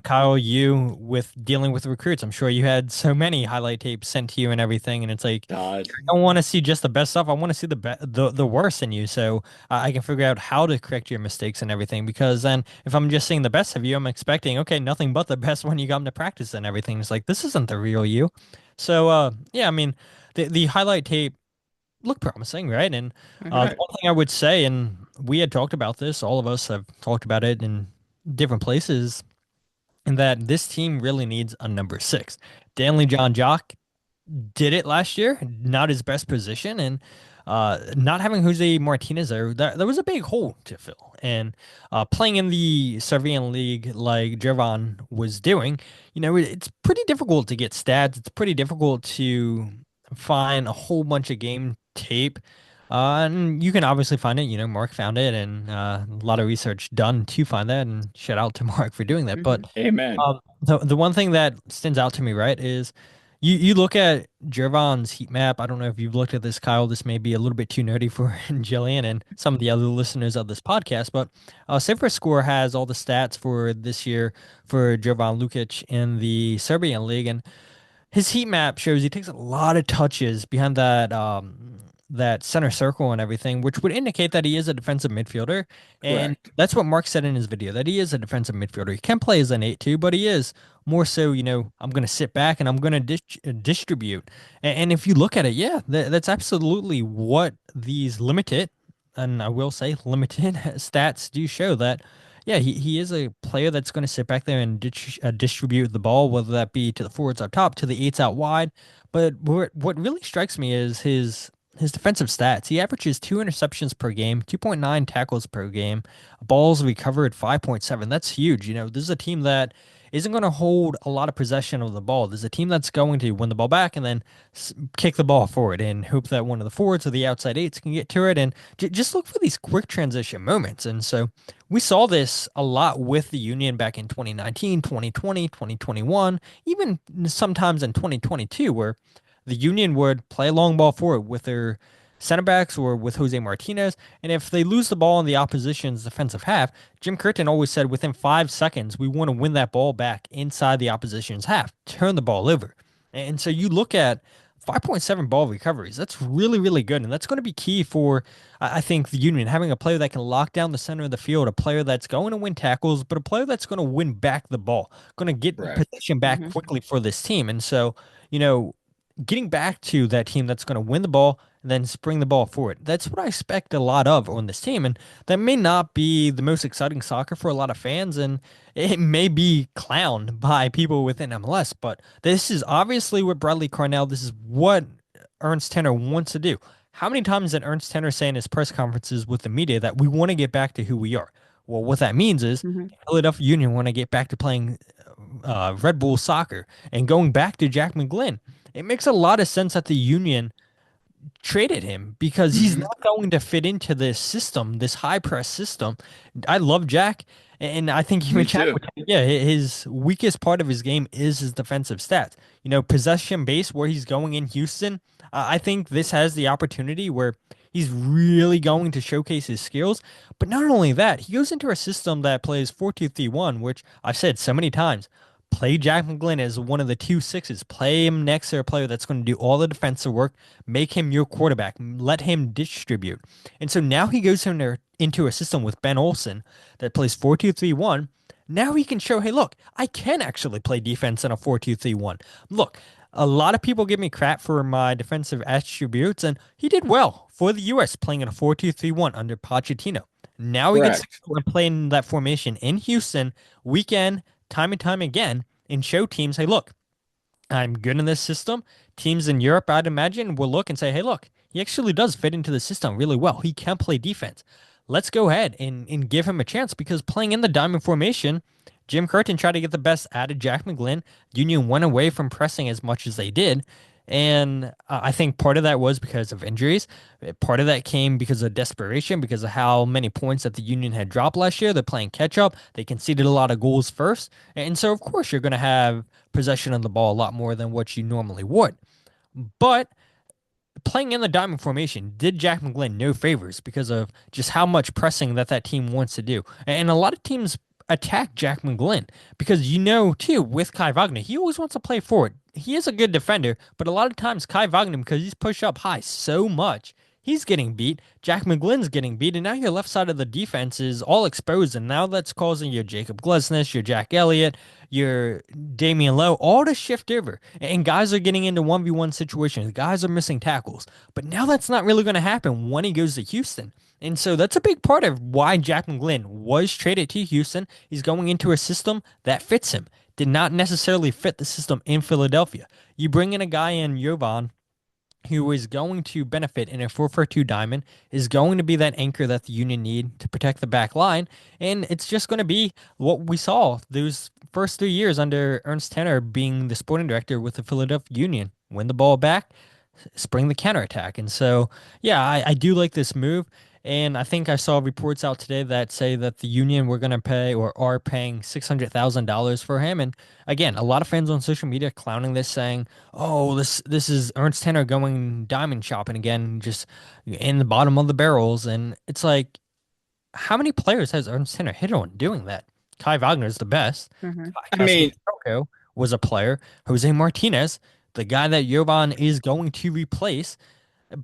Kyle, you with dealing with recruits, I'm sure you had so many highlight tapes sent to you and everything, and it's like Todd. I don't want to see just the best stuff. I want to see the worst in you, so I can figure out how to correct your mistakes and everything. Because then, if I'm just seeing the best of you, I'm expecting okay, nothing but the best when you come to practice and everything. It's like this isn't the real you. So, yeah, I mean, the highlight tape looked promising, right? And Hmm. the Right. one thing I would say, and we had talked about this, all of us have talked about it in different places, and that this team really needs a number six. Danley John Jock did it last year, not his best position, and not having Jose Martinez there was a big hole to fill. And playing in the Serbian league like Jovan was doing, it's pretty difficult to get stats. It's pretty difficult to find a whole bunch of game tape. And you can obviously find it. Mark found it, and a lot of research done to find that. And shout out to Mark for doing that. But Hmm. Amen. the one thing that stands out to me, right, is you look at Jervon's heat map. I don't know if you've looked at this, Kyle. This may be a little bit too nerdy for Jillian and some of the other listeners of this podcast, but Score has all the stats for this year for Jervon Lukic in the Serbian league, and his heat map shows he takes a lot of touches behind that center circle and everything, which would indicate that he is a defensive midfielder. And Correct. that's what Mark said in his video, that he is a defensive midfielder. He can play as an 8 too, but he is more so, I'm going to sit back and I'm going to distribute. And if you look at it, yeah, that's absolutely what these limited, and I will say limited stats do show that yeah, he is a player that's going to sit back there and distribute the ball, whether that be to the forwards up top, to the eights out wide. But what really strikes me is his defensive stats. He averages 2 interceptions per game, 2.9 tackles per game, balls recovered 5.7. That's huge. This is a team that isn't going to hold a lot of possession of the ball. There's a team that's going to win the ball back and then kick the ball forward and hope that one of the forwards or the outside eights can get to it and just look for these quick transition moments. And so we saw this a lot with the Union back in 2019, 2020, 2021, even sometimes in 2022, where the Union would play a long ball forward with their center backs or with Jose Martinez. And if they lose the ball in the opposition's defensive half, Jim Curtin always said within 5 seconds, we want to win that ball back inside the opposition's half, turn the ball over. And so you look at 5.7 ball recoveries. That's really, really good. And that's going to be key for, I think, the Union having a player that can lock down the center of the field, a player that's going to win tackles, but a player that's going to win back the ball, going to get Correct. possession back Hmm. quickly for this team. And so, you know, getting back to that team that's going to win the ball and then spring the ball forward. That's what I expect a lot of on this team. And that may not be the most exciting soccer for a lot of fans. And it may be clowned by people within MLS, but this is obviously what Bradley Cornell, this is what Ernst Tanner wants to do. How many times did Ernst Tanner say in his press conferences with the media that we want to get back to who we are? Well, what that means is Hmm. Philadelphia Union want to get back to playing Red Bull soccer and going back to Jack McGlynn. It makes a lot of sense that the Union traded him because he's Hmm. not going to fit into this system, this high press system. I love Jack, and I think even Me Jack too. would, yeah, his weakest part of his game is his defensive stats. Possession base where he's going in Houston. I think this has the opportunity where he's really going to showcase his skills. But not only that, he goes into a system that plays 4-2-3-1, which I've said so many times. Play Jack McGlynn as one of the two sixes. Play him next to a player that's going to do all the defensive work. Make him your quarterback. Let him distribute. And so now he goes in there into a system with Ben Olsen that plays 4-2-3-1. Now he can show, hey, look, I can actually play defense in a 4-2-3-1. Look, a lot of people give me crap for my defensive attributes, and he did well for the U.S. playing in a 4-2-3-1 under Pochettino. Now he gets to Correct. go and play in that formation in Houston weekend, time and time again, and show teams, hey, look, I'm good in this system. Teams in Europe, I'd imagine, will look and say, hey, look, he actually does fit into the system really well. He can play defense. Let's go ahead and give him a chance because playing in the diamond formation, Jim Curtin tried to get the best out of Jack McGlynn. Union went away from pressing as much as they did. And I think part of that was because of injuries. Part of that came because of desperation, because of how many points that the Union had dropped last year. They're playing catch up. They conceded a lot of goals first. And so, of course, you're going to have possession of the ball a lot more than what you normally would. But playing in the diamond formation did Jack McGlynn no favors because of just how much pressing that team wants to do. And a lot of teams attack Jack McGlynn because too, with Kai Wagner, he always wants to play forward. He is a good defender, but a lot of times Kai Wagner, because he's pushed up high so much, he's getting beat. Jack McGlynn's getting beat, and now your left side of the defense is all exposed, and now that's causing your Jacob Glesnes, your Jack Elliott, your Damian Lowe, all to shift over. And guys are getting into 1v1 situations. Guys are missing tackles. But now that's not really going to happen when he goes to Houston. And so that's a big part of why Jack McGlynn was traded to Houston. He's going into a system that fits him. Did not necessarily fit the system in Philadelphia. You bring in a guy in Jovan who is going to benefit in a 4-4-2 diamond, is going to be that anchor that the Union need to protect the back line. And it's just going to be what we saw those first 3 years under Ernst Tanner being the sporting director with the Philadelphia Union. Win the ball back, spring the counterattack. And so, yeah, I do like this move. And I think I saw reports out today that say that the Union were going to pay or are paying $600,000 for him. And again, a lot of fans on social media clowning this, saying, "Oh, this is Ernst Tanner going diamond shopping again, just in the bottom of the barrels." And it's like, how many players has Ernst Tanner hit on doing that? Kai Wagner's the best. Hmm. I Cassius mean, Trocco was a player. Jose Martinez, the guy that Jovan is going to replace.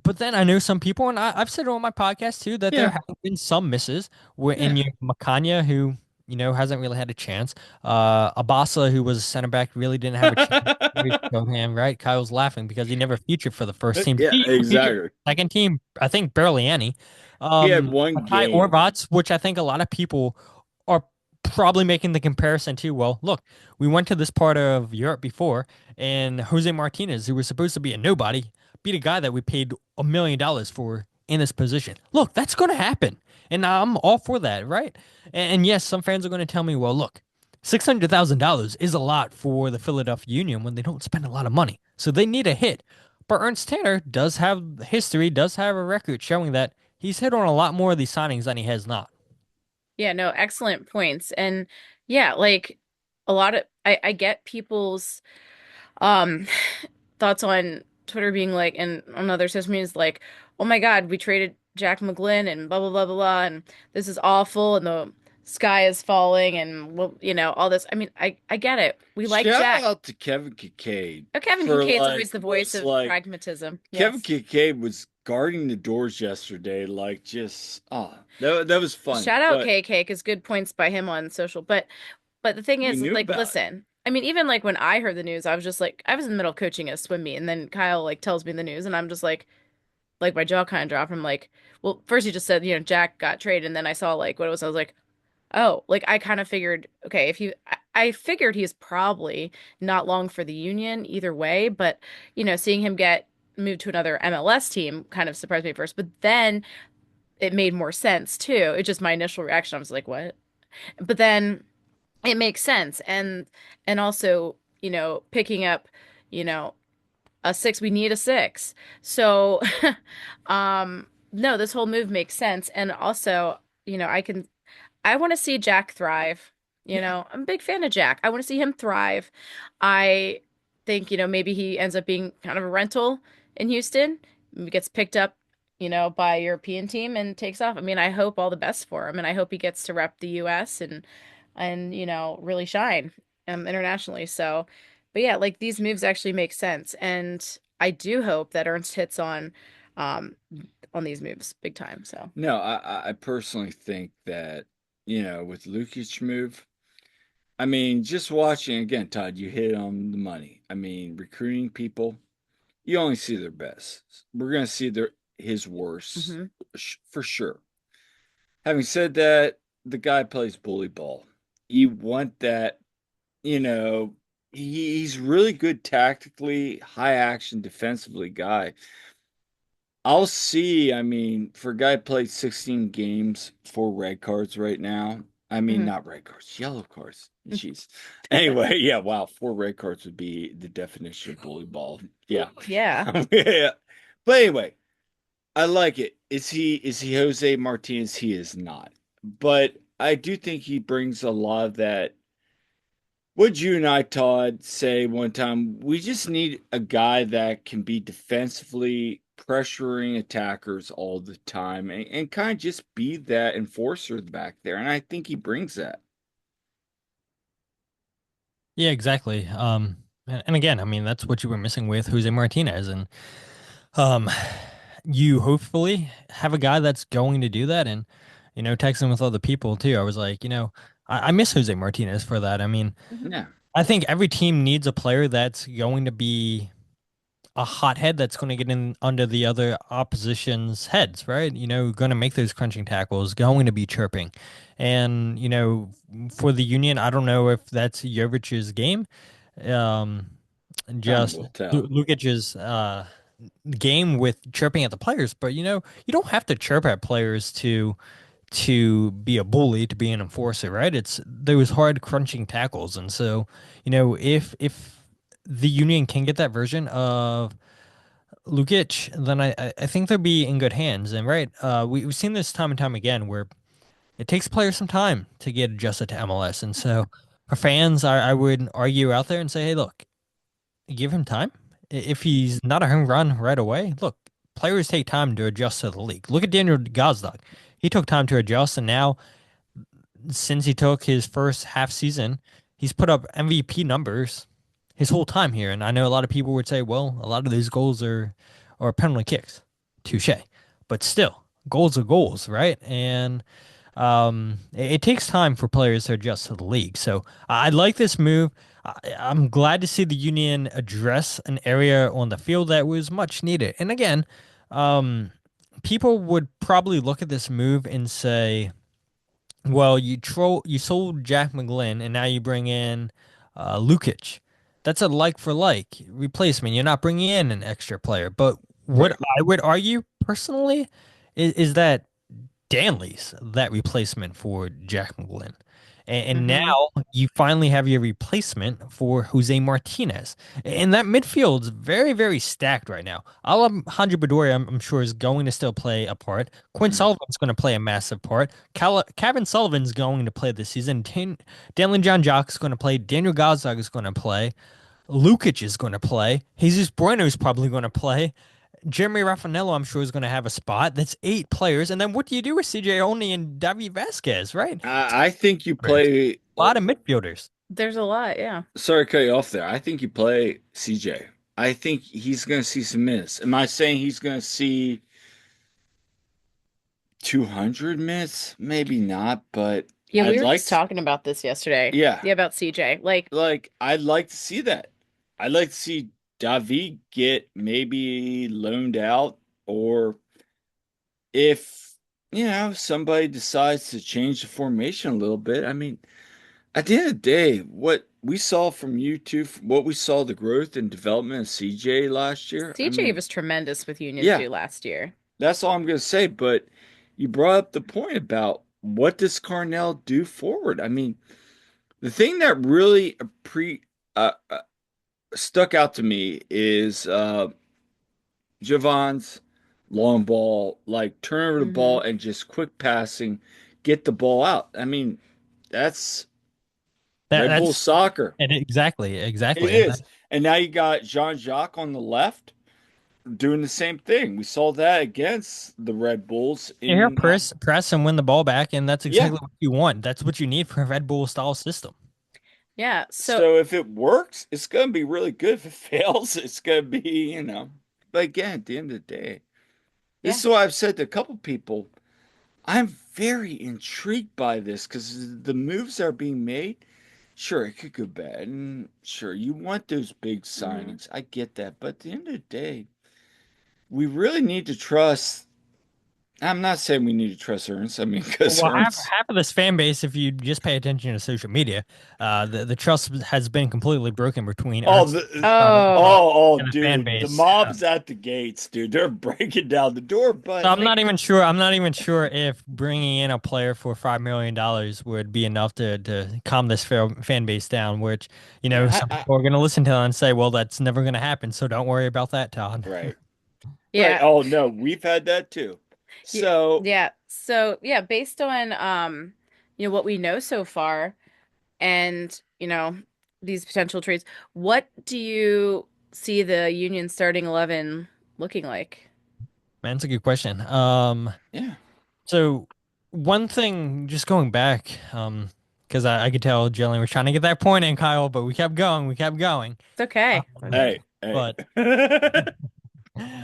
But then I know some people, and I've said it on my podcast too, that there yeah, have been some misses where yeah. in your Macania, who hasn't really had a chance. Abasa, who was a center back, really didn't have a chance. We showed him, right? Kyle's laughing because he never featured for the first team. Yeah, He featured exactly. second team, I think barely any. He had one Makai game. Orvats, which I think a lot of people are probably making the comparison to. Well, look, we went to this part of Europe before, and Jose Martinez, who was supposed to be a nobody, beat a guy that we paid $1 million for in this position. Look, that's going to happen. And I'm all for that, right? And yes, some fans are going to tell me, well, look, $600,000 is a lot for the Philadelphia Union when they don't spend a lot of money. So they need a hit. But Ernst Tanner does have history, does have a record showing that he's hit on a lot more of these signings than he has not. Yeah, no, excellent points. And yeah, like a lot of I get people's um thoughts on Twitter being like, and on other social media is like, oh my God, we traded Jack McGlynn and blah blah blah blah blah, and this is awful, and the sky is falling, and well, all this. I mean, I get it. We like Shout Jack. out to Kevin Kincaid Oh, Kevin for Kincaid's like always the voice was of like pragmatism. Kevin Yes. Kincaid was guarding the doors yesterday, like just that was funny. Shout out But KK because good points by him on social. But the thing we is, knew like, about it. listen, I mean, even like when I heard the news, I was just like, I was in the middle of coaching a swim meet, and then Kyle like tells me the news, and I'm just like my jaw kind of dropped. I'm like, well, first he just said, Jack got traded, and then I saw like what it was. I was like, oh, like I kind of figured, okay, if I figured he's probably not long for the Union either way, but seeing him get moved to another MLS team kind of surprised me at first, but then it made more sense too. It just my initial reaction, I was like, what? But then it makes sense, and also picking up you know a six, we need a six, so no, this whole move makes sense. And also I want to see Jack thrive. Yeah. I'm a big fan of Jack. I want to see him thrive. I think maybe he ends up being kind of a rental in Houston, gets picked up by a European team and takes off. I mean, I hope all the best for him, and I hope he gets to rep the US and really shine internationally. So, but yeah, like these moves actually make sense, and I do hope that Ernst hits um on these moves big time. So, No, I personally think that, with Lukic move, I mean, just watching again, Todd, you hit on the money. I mean, recruiting people, you only see their best. We're gonna see his worst mhm. for sure. Having said that, the guy plays bully ball. You want that, you know, he's really good tactically, high action defensively guy. I mean, for a guy who played 16 games, 4 red cards right now, I mean, Hmm. not red cards, yellow cards. Jeez. Anyway, yeah, wow, 4 red cards would be the definition of bully ball. Yeah. Yeah. Yeah. But anyway, I like it. Is he Jose Martinez? He is not. But I do think he brings a lot of that. Would you and I, Todd, say one time we just need a guy that can be defensively pressuring attackers all the time and kind of just be that enforcer back there. And I think he brings that. Yeah, exactly. And again, I mean, that's what you were missing with Jose Martinez, and um, you hopefully have a guy that's going to do that. And texting with other people too. I was like, I miss Jose Martinez for that. I mean, Hmm. Yeah. I think every team needs a player that's going to be a hothead that's going to get in under the other opposition's heads, right? Going to make those crunching tackles, going to be chirping. And, for the Union, I don't know if that's Jovic's game. Um, Time just will tell. Lukic's game with chirping at the players, but you don't have to chirp at players to be a bully, to be an enforcer, right? It's those hard crunching tackles. And so, if the Union can get that version of Lukic, then I think they'll be in good hands. And right, we've seen this time and time again where it takes players some time to get adjusted to MLS. And so for fans, I would argue out there and say, hey, look, give him time. If he's not a home run right away, look, players take time to adjust to the league. Look at Daniel Gazdag. He took time to adjust, and now since he took his first half season, he's put up MVP numbers his whole time here. And I know a lot of people would say, well, a lot of these goals are penalty kicks. Touche. But still, goals are goals, right? And it takes time for players to adjust to the league. So I like this move. I'm glad to see the Union address an area on the field that was much needed. And again, um, people would probably look at this move and say, well, you sold Jack McGlynn and now you bring in Lukic. That's a like for like replacement. You're not bringing in an extra player. But what Right. I would argue personally is that Danley's that replacement for Jack McGlynn. And Hmm. now you finally have your replacement for Jose Martinez. And that midfield's very, very stacked right now. Alejandro Bedoya, I'm sure, is going to still play a part. Quinn Mhm. Sullivan's going to play a massive part. Kevin Sullivan's going to play this season. Danley John Jock's going to play. Daniel Gazdag is going to play. Lukic is going to play. Jesus Bueno is probably going to play. Jeremy Raffanello, I'm sure, is going to have a spot. That's 8 players. And then what do you do with CJ Only and Davi Vasquez, right? I think you A play. lot of midfielders. There's a lot, yeah. Sorry to cut you off there. I think you play CJ. I think he's going to see some minutes. Am I saying he's going to see 200 minutes? Maybe not, but Yeah, we I'd were like just to. talking about this yesterday. Yeah, Yeah, about CJ. Like, like I'd like to see that. I'd like to see Davi get maybe loaned out, or if somebody decides to change the formation a little bit. I mean, at the end of the day, what we saw from you two, what we saw the growth and development of CJ last year. I CJ mean, was tremendous with Union yeah, too last year. that's all I'm going to say. But you brought up the point about what does Carnell do forward? I mean, the thing that really uh, uh, stuck out to me is Javon's long ball, like turn over the Hmm. ball and just quick passing, get the ball out. I mean, that's That Red Bull that's soccer. and exactly, It exactly. And is. And now you got Jean-Jacques on the left doing the same thing. We saw that against the Red Bulls you hear in press and win the ball back, and that's yeah. exactly what you want. That's what you need for a Red Bull style system. Yeah, so So if it works, it's gonna be really good. If it fails, it's gonna be, But again, at the end of the day, this yeah, is what I've said to a couple people. I'm very intrigued by this because the moves that are being made, sure, it could go bad. And sure, you want those big hmm, signings. I get that. But at the end of the day, we really need to trust. I'm not saying we need to trust Ernst. I mean, because Well, half Ernst, half of this fan base, if you just pay attention to social media, the trust has been completely broken between oh, Ernst the, and Oh, the fan dude, the base. mob's at the gates, dude. They're breaking down the door, So but I'm not even sure. I'm not even sure if bringing in a player for $5 million would be enough to calm this fan base down. Which yeah, some people are going to listen to that and say, "Well, that's never going to happen." So don't worry about that, Todd. right, right. yeah. Oh no, we've had that too. Yeah. So, Yeah. So, yeah, based on what we know so far and, these potential trades, what do you see the Union starting 11 looking like? Man, that's a good question. yeah, So one thing, just going back, because I could tell Jillian was trying to get that point in, Kyle, but we kept going. It's okay. Um, hey, hey. but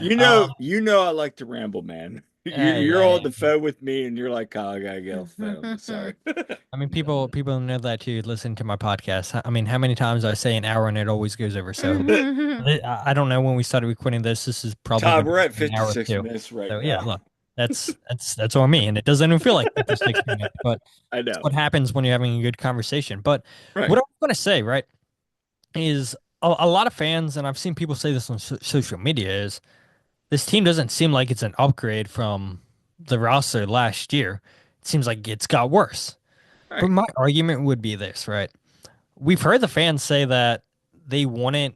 You know, I like to ramble, man. hey, You're on hey, the phone with me, and you're like, Kyle, I gotta get off the phone. Sorry. I mean, people know that too. Listen to my podcast. I mean, how many times I say an hour and it always goes over. So I don't know when we started recording this. This is probably Todd, going to we're at be an hour or 56 two. minutes right So yeah, now. look, that's on me, and it doesn't even feel like 56 minutes, but I it's know. what happens when you're having a good conversation. But what Right. I'm going to say, right, is a lot of fans, and I've seen people say this on social media, is this team doesn't seem like it's an upgrade from the roster last year. It seems like it's got worse. But Right. my argument would be this, right? We've heard the fans say that they wanted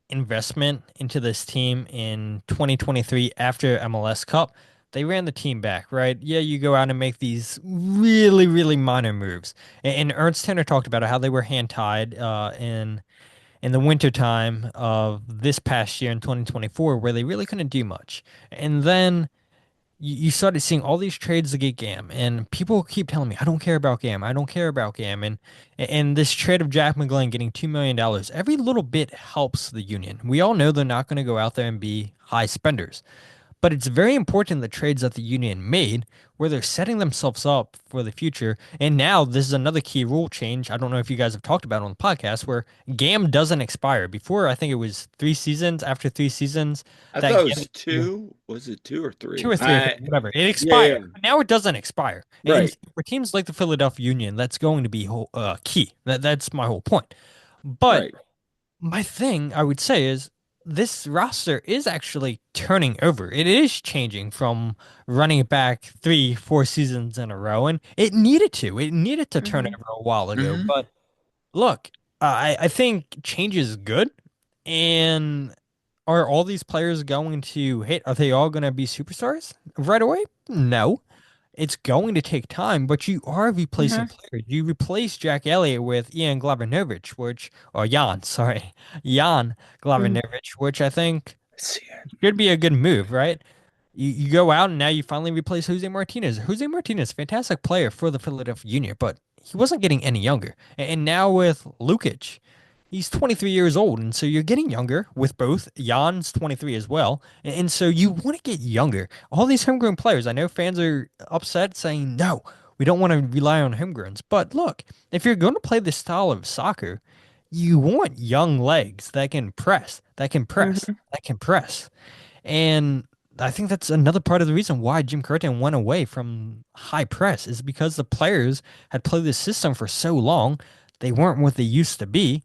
investment into this team in 2023 after MLS Cup. They ran the team back, right? Yeah, you go out and make these really, really minor moves. And Ernst Tanner talked about how they were hand tied in the winter time of this past year in 2024, where they really couldn't do much. And then you started seeing all these trades to get Gam, and people keep telling me, I don't care about Gam, I don't care about Gam, and this trade of Jack McGlynn getting $2 million, every little bit helps the Union. We all know they're not going to go out there and be high spenders, but it's very important the trades that the Union made where they're setting themselves up for the future. And now this is another key rule change. I don't know if you guys have talked about it on the podcast where GAM doesn't expire. Before, I think it was 3 seasons. After 3 seasons, I that thought it GAM was two. Was it two or two three? or three, I think, whatever. It Yeah, expired. yeah. But now it doesn't expire. And Right. for teams like the Philadelphia Union, that's going to be key. That's my whole point. But Right. my thing I would say is this roster is actually turning over. It is changing from running it back 3, 4 seasons in a row, and it needed to. It needed to turn Hmm. over a while ago. Hmm. But look, I think change is good. And are all these players going to hit? Are they all going to be superstars right away? No. It's going to take time, but you are replacing Hmm. players. You replace Jack Elliott with Ian Glavinovic, or Jan, sorry, Jan Hmm. Glavinovic, which I think See it. should be a good move, right? You go out and now you finally replace Jose Martinez. Jose Martinez, fantastic player for the Philadelphia Union, but he wasn't getting any younger. And now with Lukic, he's 23 years old, and so you're getting younger with both. Jan's 23 as well, and so you want to get younger. All these homegrown players, I know fans are upset saying, no, we don't want to rely on homegrowns. But look, if you're going to play this style of soccer, you want young legs that can press, Hmm. that can press. And I think that's another part of the reason why Jim Curtin went away from high press is because the players had played this system for so long, they weren't what they used to be.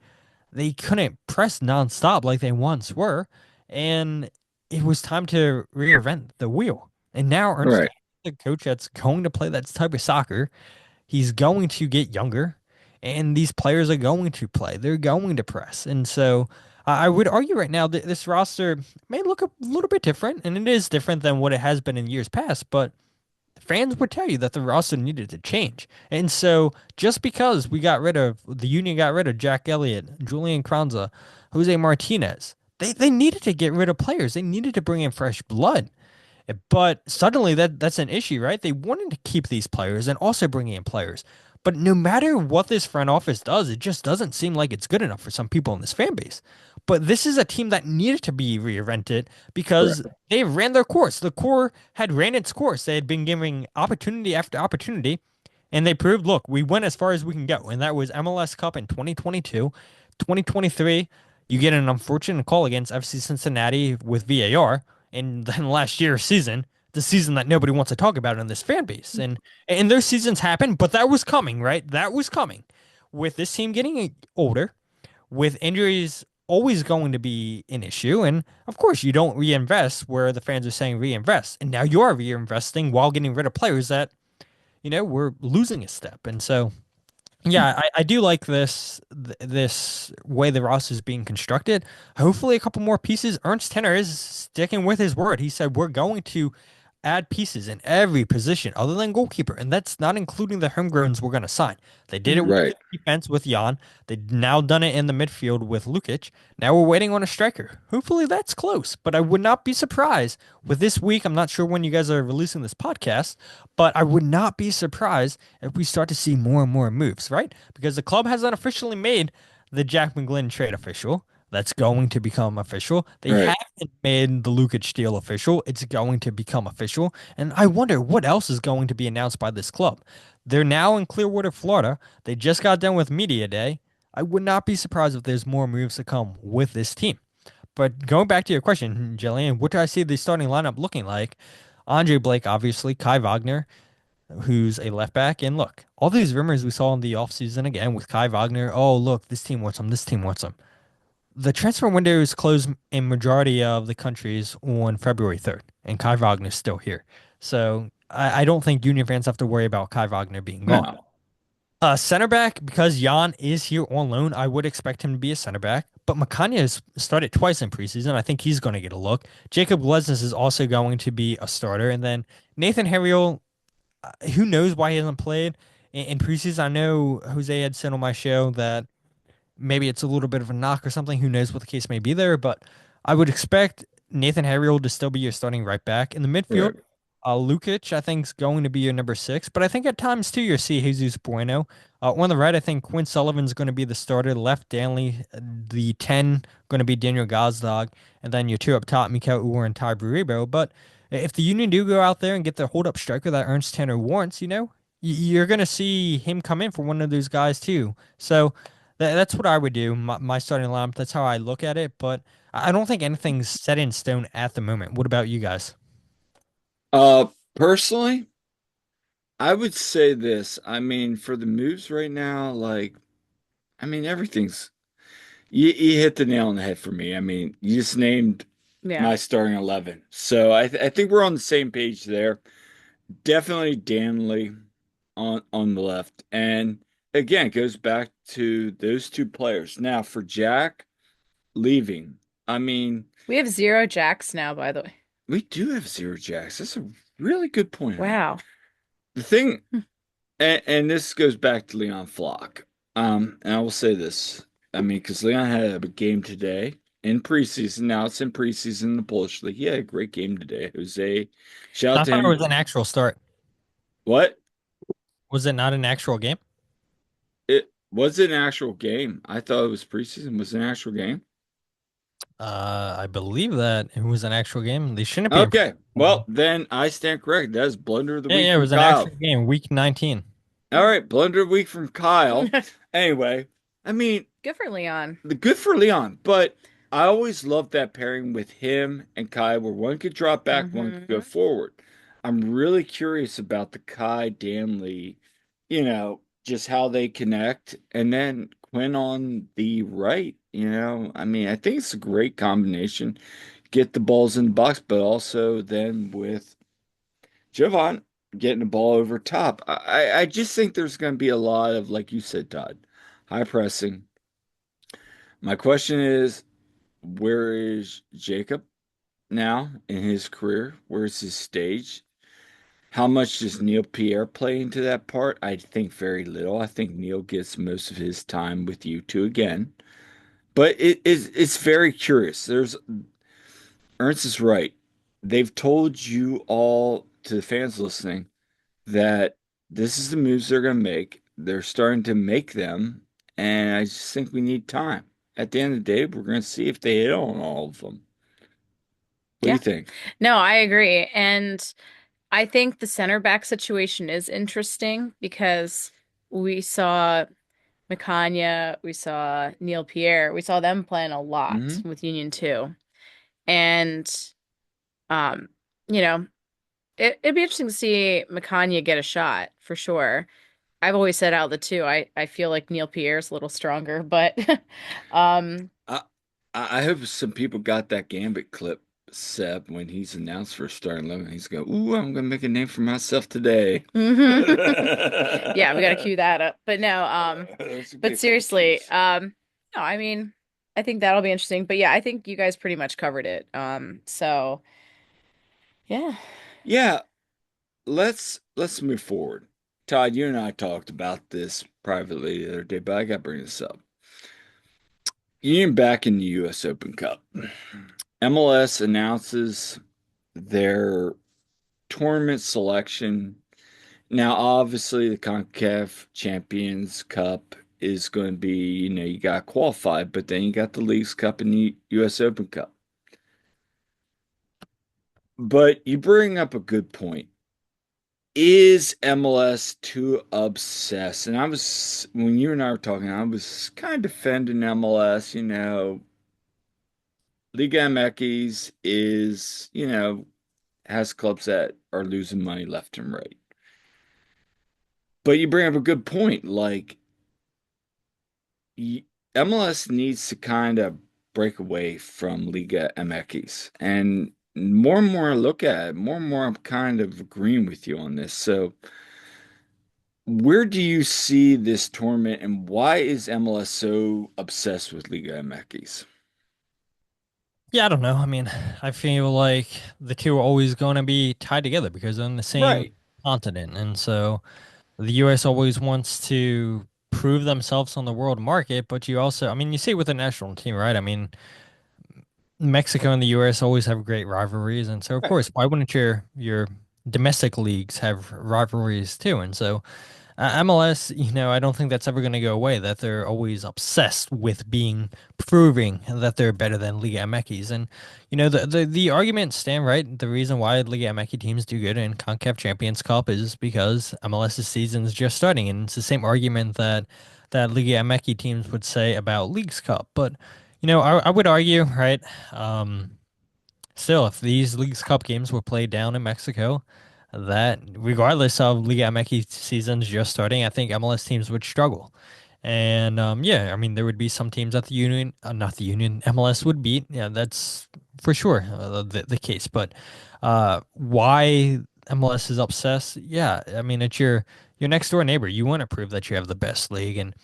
They couldn't press nonstop like they once were, and it was time to reinvent the wheel. And now Ernst, Right. the coach that's going to play that type of soccer, he's going to get younger, and these players are going to play. They're going to press. And so I would argue right now that this roster may look a little bit different, and it is different than what it has been in years past, but fans would tell you that the roster needed to change. And so just because the Union got rid of Jack Elliott, Julian Kranza, Jose Martinez, they needed to get rid of players. They needed to bring in fresh blood. But suddenly that's an issue, right? They wanted to keep these players and also bring in players. But no matter what this front office does, it just doesn't seem like it's good enough for some people in this fan base. But this is a team that needed to be reinvented because Right. they ran their course. The core had ran its course. They had been giving opportunity after opportunity, and they proved, look, we went as far as we can go. And that was MLS Cup in 2022. 2023, you get an unfortunate call against FC Cincinnati with VAR. And then last year's season, the season that nobody wants to talk about in this fan base. And those seasons happen, but that was coming, right? That was coming. With this team getting older, with injuries always going to be an issue, and of course you don't reinvest where the fans are saying reinvest. And now you are reinvesting while getting rid of players that, we're losing a step. And so yeah, I do like this way the roster is being constructed. Hopefully, a couple more pieces. Ernst Tenner is sticking with his word. He said we're going to add pieces in every position other than goalkeeper, and that's not including the homegrowns we're going to sign. They did it with Right. the defense with Jan. They've now done it in the midfield with Lukic. Now we're waiting on a striker. Hopefully, that's close, but I would not be surprised with this week. I'm not sure when you guys are releasing this podcast, but I would not be surprised if we start to see more and more moves, right? Because the club hasn't officially made the Jack McGlynn trade official. That's going to become official. They Right. haven't made the Lukic deal official. It's going to become official. And I wonder what else is going to be announced by this club. They're now in Clearwater, Florida. They just got done with Media Day. I would not be surprised if there's more moves to come with this team. But going back to your question, Jillian, what do I see the starting lineup looking like? Andre Blake, obviously, Kai Wagner, who's a left back. And look, all these rumors we saw in the offseason again with Kai Wagner. Oh, look, this team wants him. This team wants him. The transfer window is closed in majority of the countries on February 3rd, and Kai Wagner's still here. So I don't think Union fans have to worry about Kai Wagner being gone. No. Center back, because Jan is here on loan, I would expect him to be a center back. But Makanya has started twice in preseason. I think he's going to get a look. Jacob Glesnes is also going to be a starter. And then Nathan Harriel, who knows why he hasn't played in preseason? I know Jose had said on my show that maybe it's a little bit of a knock or something. Who knows what the case may be there? But I would expect Nathan Harriel to still be your starting right back in the midfield. Right. Lukic, I think, is going to be your number six, but I think at times too, you'll see Jesus Bueno. On the right, I think Quinn Sullivan's going to be the starter. Left, Danley. The 10 going to be Daniel Gazdag, and then your two up top, Mikel Uwer and Ty Baribo. But if the Union do go out there and get the hold up striker that Ernst Tanner wants, you're going to see him come in for one of those guys too. So that's what I would do. My starting lineup. That's how I look at it. But I don't think anything's set in stone at the moment. What about you guys? Personally, I would say this. I mean, for the moves right now, like, I mean, everything's you hit the nail on the head for me. I mean, you just named Yeah. my starting 11. So I think we're on the same page there. Definitely Danley on the left. And again, it goes back to those two players. Now for Jack leaving, I mean, We have zero jacks now, by the way. we do have zero Jacks. That's a really good point, honey. Wow. The thing, and this goes back to Leon Flock. And I will say this. I mean, because Leon had a game today in preseason. Now it's in preseason in the Polish League. He had a great game today. Jose, shout out I to thought it him. was an actual start. What? Was it not an actual game? It was an actual game. I thought it was preseason. Was it an actual game? I believe that it was an actual game. They shouldn't be. Okay. Well, then I stand correct. That is blunder of the Yeah, week yeah, it from was an actual Kyle. game, week 19. All right, blunder of the week from Kyle. Anyway, I mean, Good for Leon. the good for Leon, but I always loved that pairing with him and Kai, where one could drop back, one could go Hmm. forward. I'm really curious about the Kai Danley, just how they connect, and then Quinn on the right. I mean, I think it's a great combination. Get the balls in the box, but also then with Jovan getting the ball over top. I just think there's going to be a lot of, like you said, Todd, high pressing. My question is, where is Jacob now in his career? Where's his stage? How much does Neil Pierre play into that part? I think very little. I think Neil gets most of his time with you two again. But it's very curious. Ernst is right. They've told you all, to the fans listening, that this is the moves they're going to make. They're starting to make them, and I just think we need time. At the end of the day, we're going to see if they hit on all of them. What do you Yeah. think? No, I agree. And I think the center back situation is interesting because we saw Mikanya, we saw Neil Pierre, we saw them playing a lot Hmm. with Union too. And um, you know, it'd be interesting to see McCanya get a shot for sure. I've always said out of the two, I feel like Neil Pierre's a little stronger, but um I I hope some people got that Gambit clip, Seb, when he's announced for starting 11. He's going, "Ooh, I'm gonna make a name for myself today." yeah, we got to cue that up. But no, There's gonna be but a couple seriously, cues. no, I mean, I think that'll be interesting. But yeah, I think you guys pretty much covered it. So yeah. Yeah, let's move forward. Todd, you and I talked about this privately the other day, but I gotta bring this up. You're back in the US Open Cup. MLS announces their tournament selection. Now, obviously, the CONCACAF Champions Cup is going to be, you got qualified, but then you got the Leagues Cup and the US Open Cup. But you bring up a good point. Is MLS too obsessed? And when you and I were talking, I was kind of defending MLS, Liga MX is, has clubs that are losing money left and right. But you bring up a good point. Like, MLS needs to kind of break away from Liga MX. And more I look at it, more and more I'm kind of agreeing with you on this. So, where do you see this tournament and why is MLS so obsessed with Liga MX? Yeah, I don't know. I mean, I feel like the two are always going to be tied together because they're on the same Right. continent. And so the US always wants to prove themselves on the world market, but you also, I mean, you see it with the national team, right? I mean, Mexico and the US always have great rivalries, and so of Right. course, why wouldn't your domestic leagues have rivalries too? And so MLS, I don't think that's ever going to go away, that they're always obsessed with proving that they're better than Liga MX. And, the arguments stand, right? The reason why Liga MX teams do good in CONCACAF Champions Cup is because MLS's season is just starting. And it's the same argument that Liga MX teams would say about Leagues Cup. But, I would argue, right? Um, Still, if these Leagues Cup games were played down in Mexico, that regardless of Liga MX seasons just starting, I think MLS teams would struggle. And yeah, I mean, there would be some teams that the Union, not the Union, MLS would beat. Yeah, that's for sure the case. But why MLS is obsessed? Yeah, I mean, it's your next door neighbor. You want to prove that you have the best league, and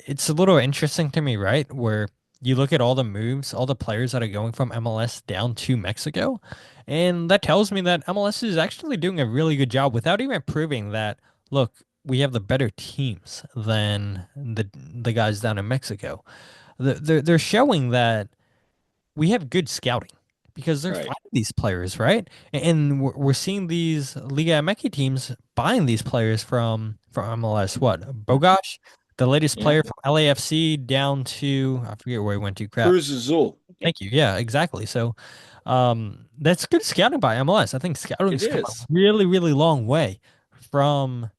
it's a little interesting to me, right? Where you look at all the moves, all the players that are going from MLS down to Mexico, and that tells me that MLS is actually doing a really good job without even proving that, look, we have the better teams than the guys down in Mexico. They're showing that we have good scouting because they're Right. finding these players, right? And we're seeing these Liga MX teams buying these players from MLS. What? Bogosh, the latest Yeah. player from LAFC down to I forget where he went to. Crap. Cruz Azul. Yep. Thank you. Yeah, exactly. So, that's good scouting by MLS. I think It scouting's come a is. really, really long way from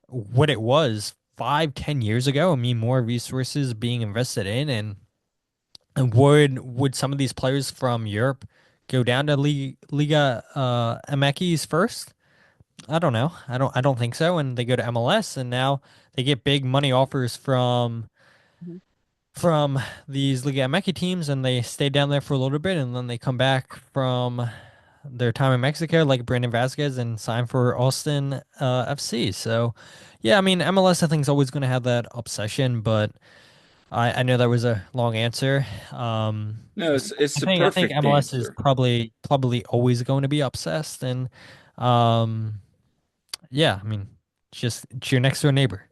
what it was 5, 10 years ago. I mean, more resources being invested in, and would some of these players from Europe go down to Liga MX first? I don't know. I don't think so. And they go to MLS, and now they get big money offers Mhm. from these Liga MX teams, and they stay down there for a little bit, and then they come back from their time in Mexico, like Brandon Vasquez, and sign for Austin FC. So, yeah, I mean, MLS I think is always going to have that obsession, but I know that was a long answer. No, it's I the think perfect MLS is answer. probably always going to be obsessed, and um, yeah, I mean, it's your next door neighbor.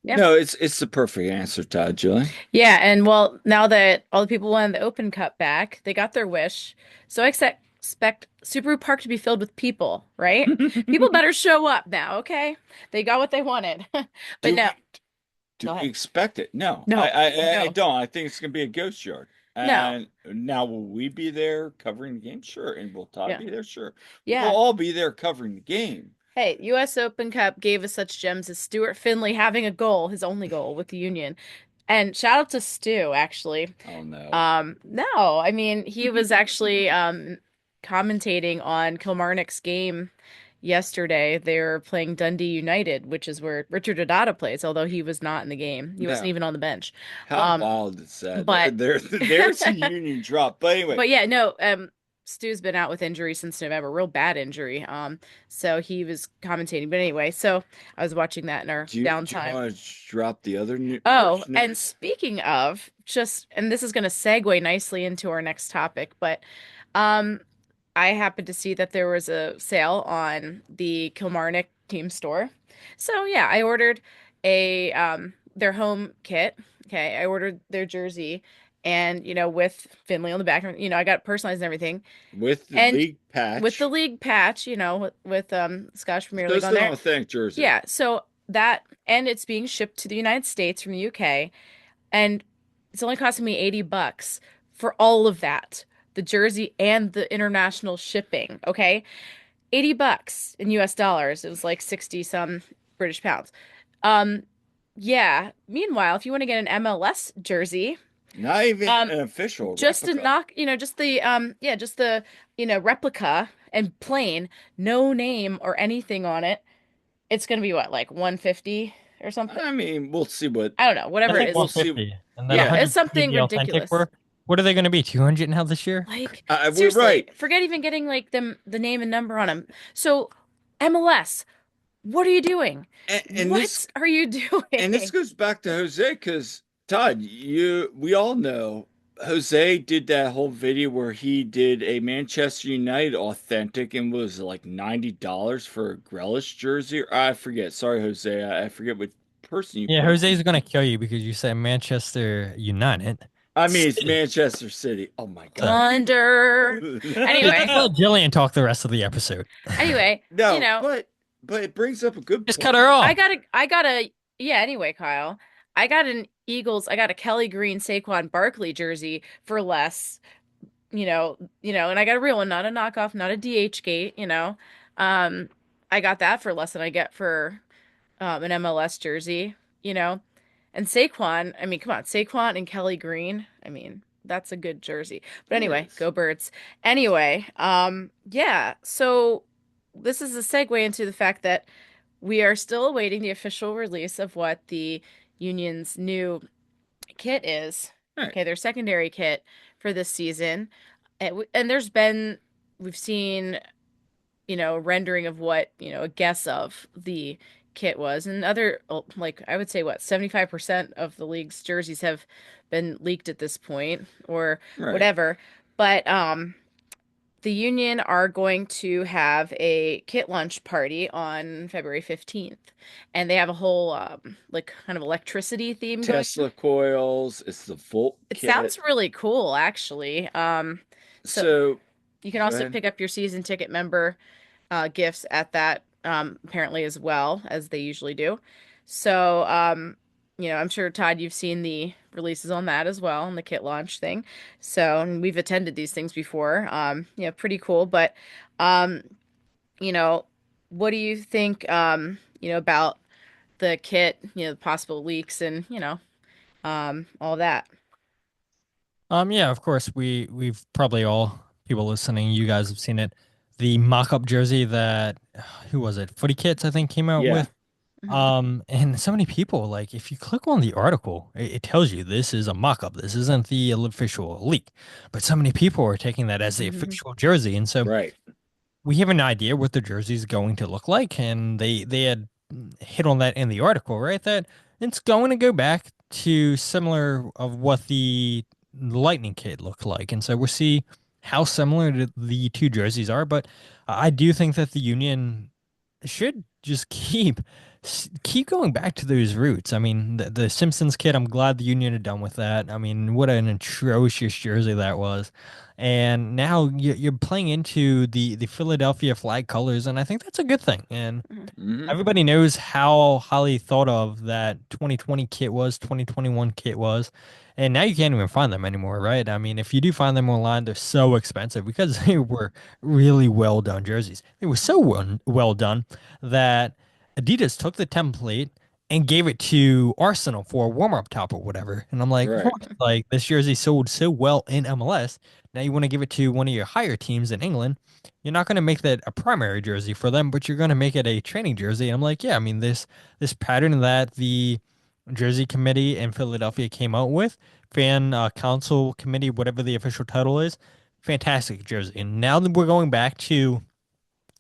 Yeah. No, it's the perfect answer, Todd, Julie. Yeah, and well, now that all the people wanted the Open Cup back, they got their wish. So I expect Subaru Park to be filled with people, right? People better show up now, okay? They got what they wanted. But Do no, we do go we ahead. expect it? No, No, I no, don't. I think it's gonna be a ghost yard. no. And now will we be there covering the game? Sure. And will Todd Yeah. be there? Sure. We'll Yeah. all be there covering the game. Hey, US Open Cup gave us such gems as Stuart Finley having a goal, his only goal with the Union. And shout out to Stu, actually. Oh no. No, I mean he was actually commentating on Kilmarnock's game yesterday. They were playing Dundee United, which is where Richard Odata plays, although he was not in the game. He wasn't No. even on the bench. How Um, wild is that? but There's a Union drop. But anyway, but yeah, no, Stu's been out with injury since November, real bad injury. So he was commentating. But anyway, so I was watching that in our do you downtime. want to drop the other new Oh, fresh and news? speaking of, and this is going to segue nicely into our next topic, but um, I happened to see that there was a sale on the Kilmarnock team store. So yeah, I ordered their home kit. Okay, I ordered their jersey and with Finley on the back, I got it personalized and everything. With the And league with the patch. league patch, with Scottish Premier So League it's on an there. authentic jersey. Yeah, so that and it's being shipped to the United States from the UK and it's only costing me 80 bucks for all of that. The jersey and the international shipping, okay? 80 bucks in US dollars. It was like 60 some British pounds. Um yeah, meanwhile, if you want to get an MLS jersey, Not even um an official just to replica. knock, just the just the replica and plain, no name or anything on it, it's gonna be what, like 150 or something? I mean, we'll see what I don't know, I whatever it think is. we'll see. 150, and then Yeah, Yeah, it's 120 something the authentic ridiculous. were. What are they going to be? 200 now this year? Like, we're seriously, right. forget even getting like the name and number on them. So, MLS, what are you doing? And What are you this doing? goes back to Jose because Todd, we all know Jose did that whole video where he did a Manchester United authentic and was like $90 for a Grealish jersey. Or I forget. Sorry, Jose. I forget what person you Yeah, put. Jose's going to kill you because you said Manchester United I mean, it's City. Manchester City. Oh my So God. Thunder. just Anyway, let Jillian talk the rest of the episode. anyway, No, but it brings up a good Just cut her point. off. I got a yeah, anyway, Kyle. I got a Kelly Green Saquon Barkley jersey for less, and I got a real one, not a knockoff, not a DH gate. Um, I got that for less than I get for an MLS jersey, you know. And Saquon, I mean, come on, Saquon and Kelly Green. I mean, that's a good jersey. But It anyway, is. go Birds. Anyway, yeah, so this is a segue into the fact that we are still awaiting the official release of what the Union's new kit is. All right. Okay, their secondary kit for this season. And we've seen, a rendering of what, a guess of the kit was. And like, I would say, what, 75% of the league's jerseys have been leaked at this point or Right. whatever. But the Union are going to have a kit launch party on February 15th. And they have a whole, like, kind of electricity theme going. Tesla coils. It's the Volt It kit. sounds really cool, actually. So So you can go also ahead. pick up your season ticket member gifts at that, apparently as well as they usually do. So, I'm sure Todd, you've seen the releases on that as well, on the kit launch thing. So, and we've attended these things before. Yeah, pretty cool. But, um, you know, what do you think, about the kit, the possible leaks and, all that? Yeah, of course, we've probably all people listening, you guys have seen it. The mock-up jersey that who was it? Footy Kits, I think, came out Yeah. with. Mhm. And so many people, like, if you click on the article, it tells you this is a mock-up. This isn't the official leak. But so many people are taking that as the Mhm. official jersey, and so Right. we have an idea what the jersey is going to look like, and they had hit on that in the article, right? That it's going to go back to similar of what the Lightning kit looked like, and so we'll see how similar the two jerseys are. But I do think that the Union should just keep going back to those roots. I mean, the Simpsons kit, I'm glad the Union are done with that. I mean, what an atrocious jersey that was. And now you're playing into the Philadelphia flag colors, and I think that's a good thing. And Mhm. Hmm. everybody knows how highly thought of that 2020 kit was, 2021 kit was. And now you can't even find them anymore, right? I mean, if you do find them online, they're so expensive because they were really well done jerseys. They were so well done that Adidas took the template and gave it to Arsenal for a warm-up top or whatever. And I'm like, Right. what? Like this jersey sold so well in MLS. Now you want to give it to one of your higher teams in England. You're not going to make that a primary jersey for them, but you're going to make it a training jersey. And I'm like, yeah, I mean this pattern that the Jersey Committee in Philadelphia came out with, fan council committee, whatever the official title is, fantastic jersey. And now that we're going back to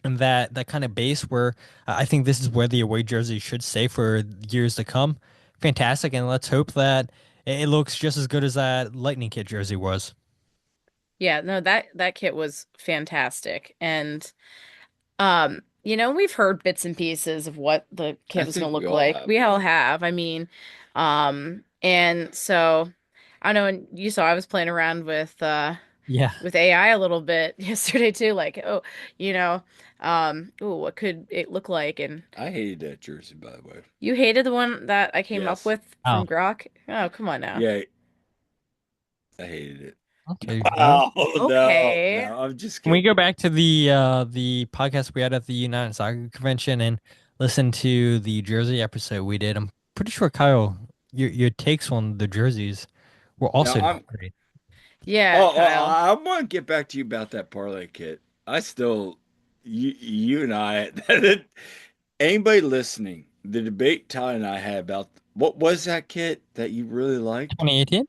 that kind of base where I think this is where the away jersey should stay for years to come. Fantastic, and let's hope that it looks just as good as that Lightning Kit jersey was. Yeah, no, that kit was fantastic. And we've heard bits and pieces of what the I kit was gonna think we look all like. have, We all yeah. have. I mean, and so I know, and you saw I was playing around Yeah, with AI a little bit yesterday too, like, oh, you know, oh, what could it look like? And I hated that jersey, by the way. you hated the one that I came up Yes. with oh, from Grok? Oh, come on now. Yeah, I hated it. okay. Well, Oh no, Okay. no, I'm just can we kidding. go back to the podcast we had at the United Soccer Convention and listen to the Jersey episode we did? I'm pretty sure Kyle, your takes on the jerseys were No, also I'm. not great. Yeah, Oh, Kyle. I want to get back to you about that parlay kit. I still, you and I, anybody listening, the debate Todd and I had about what was that kit that you really liked? 2018,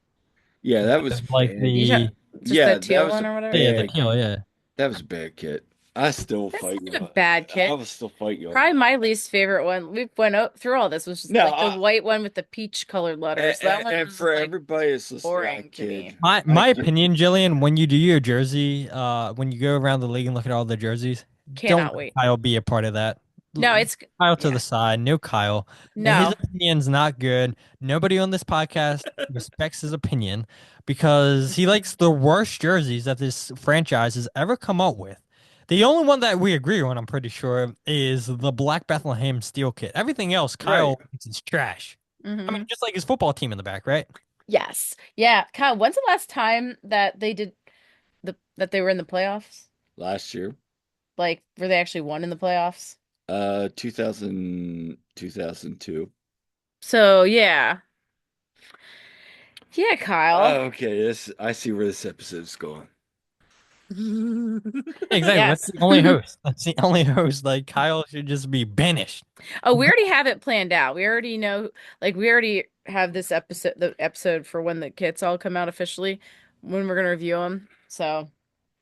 Yeah, that was like You fan. talk, the just the Yeah, that teal was one a or whatever? yeah, the bad. teal, yeah. That was a bad kit. I still That's fight you. not a bad I kit. will still fight you on Probably that. my least favorite one. We went through all this was just No, like the white one with the peach colored letters. That one and was for just like everybody that's listening, I boring to kid. me. I My kid. opinion, Jillian, when you do your jersey, when you go around the league and look at all the jerseys, don't Cannot let wait. Kyle be a part of that. No, it's Kyle to the yeah. side, no Kyle. His No. opinion's not good. Nobody on this podcast respects his opinion because he likes the worst jerseys that this franchise has ever come up with. The only one that we agree on, I'm pretty sure, is the Black Bethlehem Steel kit. Everything else, Right. Kyle thinks is trash. I mean, Hmm. just like his football team in the back, right? Yes. Yeah. Kyle, when's the last time that they did that they were in the playoffs? Last year, Like, were they actually won in the playoffs? 2002. So yeah. Yeah, Kyle. Oh, okay, this I see where this episode's going. Exactly. That's Yes. the only host. That's the only host. Like Kyle should just be banished. Oh, we already have it planned out. We already know, like, we already have the episode for when the kits all come out officially, when we're gonna review them. So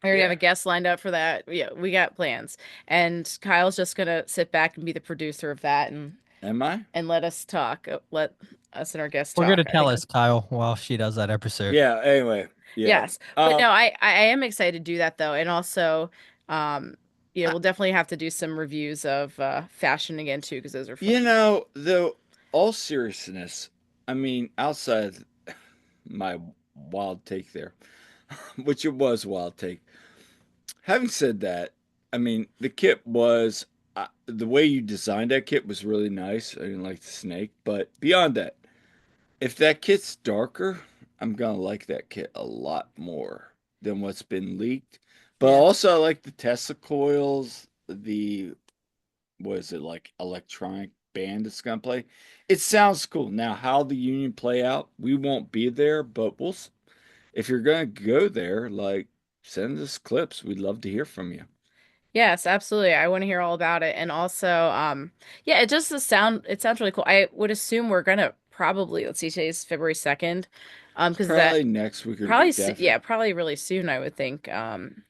we already have a Yeah. guest lined up for that. Yeah, we got plans. And Kyle's just gonna sit back and be the producer of that Am I? and let us talk. Let us and our guests We're gonna talk. I tell think. us, Kyle, while she does that episode. Yeah, anyway. Yeah. Yes. But no, I am excited to do that though. And also, um, I- we'll definitely have to do some reviews of fashion again too, because those are fun. though, all seriousness, I mean, outside my wild take there, which it was a wild take. Having said that, I mean, the kit was the way you designed that kit was really nice. I didn't like the snake, but beyond that, if that kit's darker, I'm gonna like that kit a lot more than what's been leaked. But Yeah. also, I like the Tesla coils, the what is it like electronic band that's gonna play. It sounds cool. Now, how the union play out, we won't be there, but if you're gonna go there, like send us clips. We'd love to hear from you. Yes, absolutely. I want to hear all about it. And also, yeah, it sounds really cool. I would assume we're gonna probably, let's see, today's February 2nd. Because that Probably next week or probably, week after. yeah, probably really soon, I would think,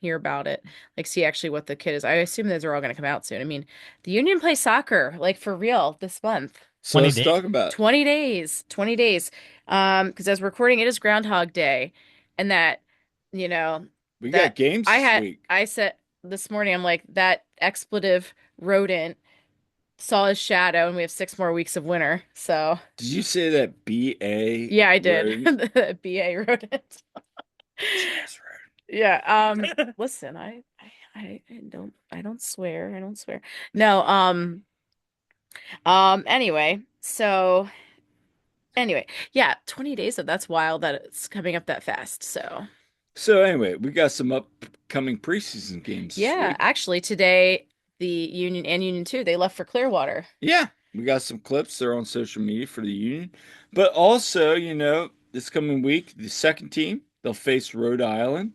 hear about it. Like, see actually what the kid is. I assume those are all gonna come out soon. I mean, the Union plays soccer, like for real, this month. So 20 let's days. talk about it. 20 days, 20 days. Because as we're recording, it is Groundhog Day. And that, you know, We got that games this week. I said this morning, I'm like, that expletive rodent saw his shadow, and we have 6 more weeks of winter. So, Did you say that BA yeah, I did. rodent? The BA rodent. Jazz Yeah. rodent. Listen, I don't swear. I don't swear. No, anyway, so anyway, yeah, 20 days of that's wild that it's coming up that fast. So, So anyway, we got some upcoming preseason games this yeah, week. actually today the Union and Union 2, they left for Clearwater. Yeah. We got some clips there on social media for the Union. But also, this coming week, the second team, they'll face Rhode Island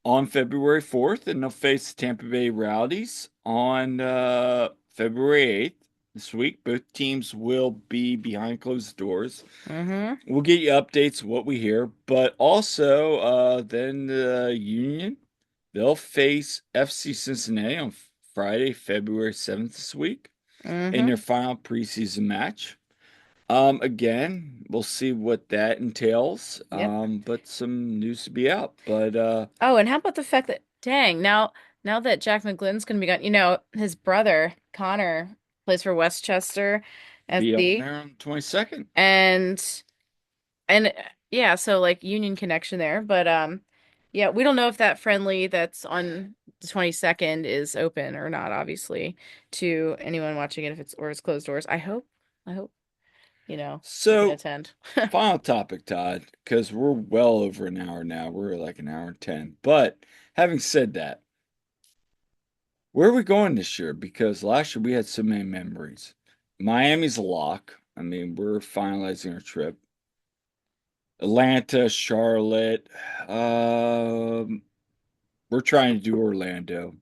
on February 4th, and they'll face the Tampa Bay Rowdies on February 8th. This week, both teams will be behind closed doors. Mm-hmm. We'll get you updates of what we hear, but also then the Union, they'll face FC Cincinnati on Friday, February 7th this week in Mm-hmm. their final preseason match. Again, we'll see what that entails. Yep. But some news to be out. But Oh, and how about the fact that, dang, now that Jack McGlynn's gonna be gone, his brother, Connor, plays for Westchester be on SC. there on the 22nd. And and yeah, so like Union connection there. But yeah, we don't know if that friendly that's on the 22nd is open or not, obviously, to anyone watching it if it's closed doors. I hope, we can So, attend. final topic, Todd, because we're well over an hour now. We're like an hour and 10. But having said that, where are we going this year? Because last year we had so many memories. Miami's a lock. I mean, we're finalizing our trip. Atlanta, Charlotte. Um, we're trying to do Orlando.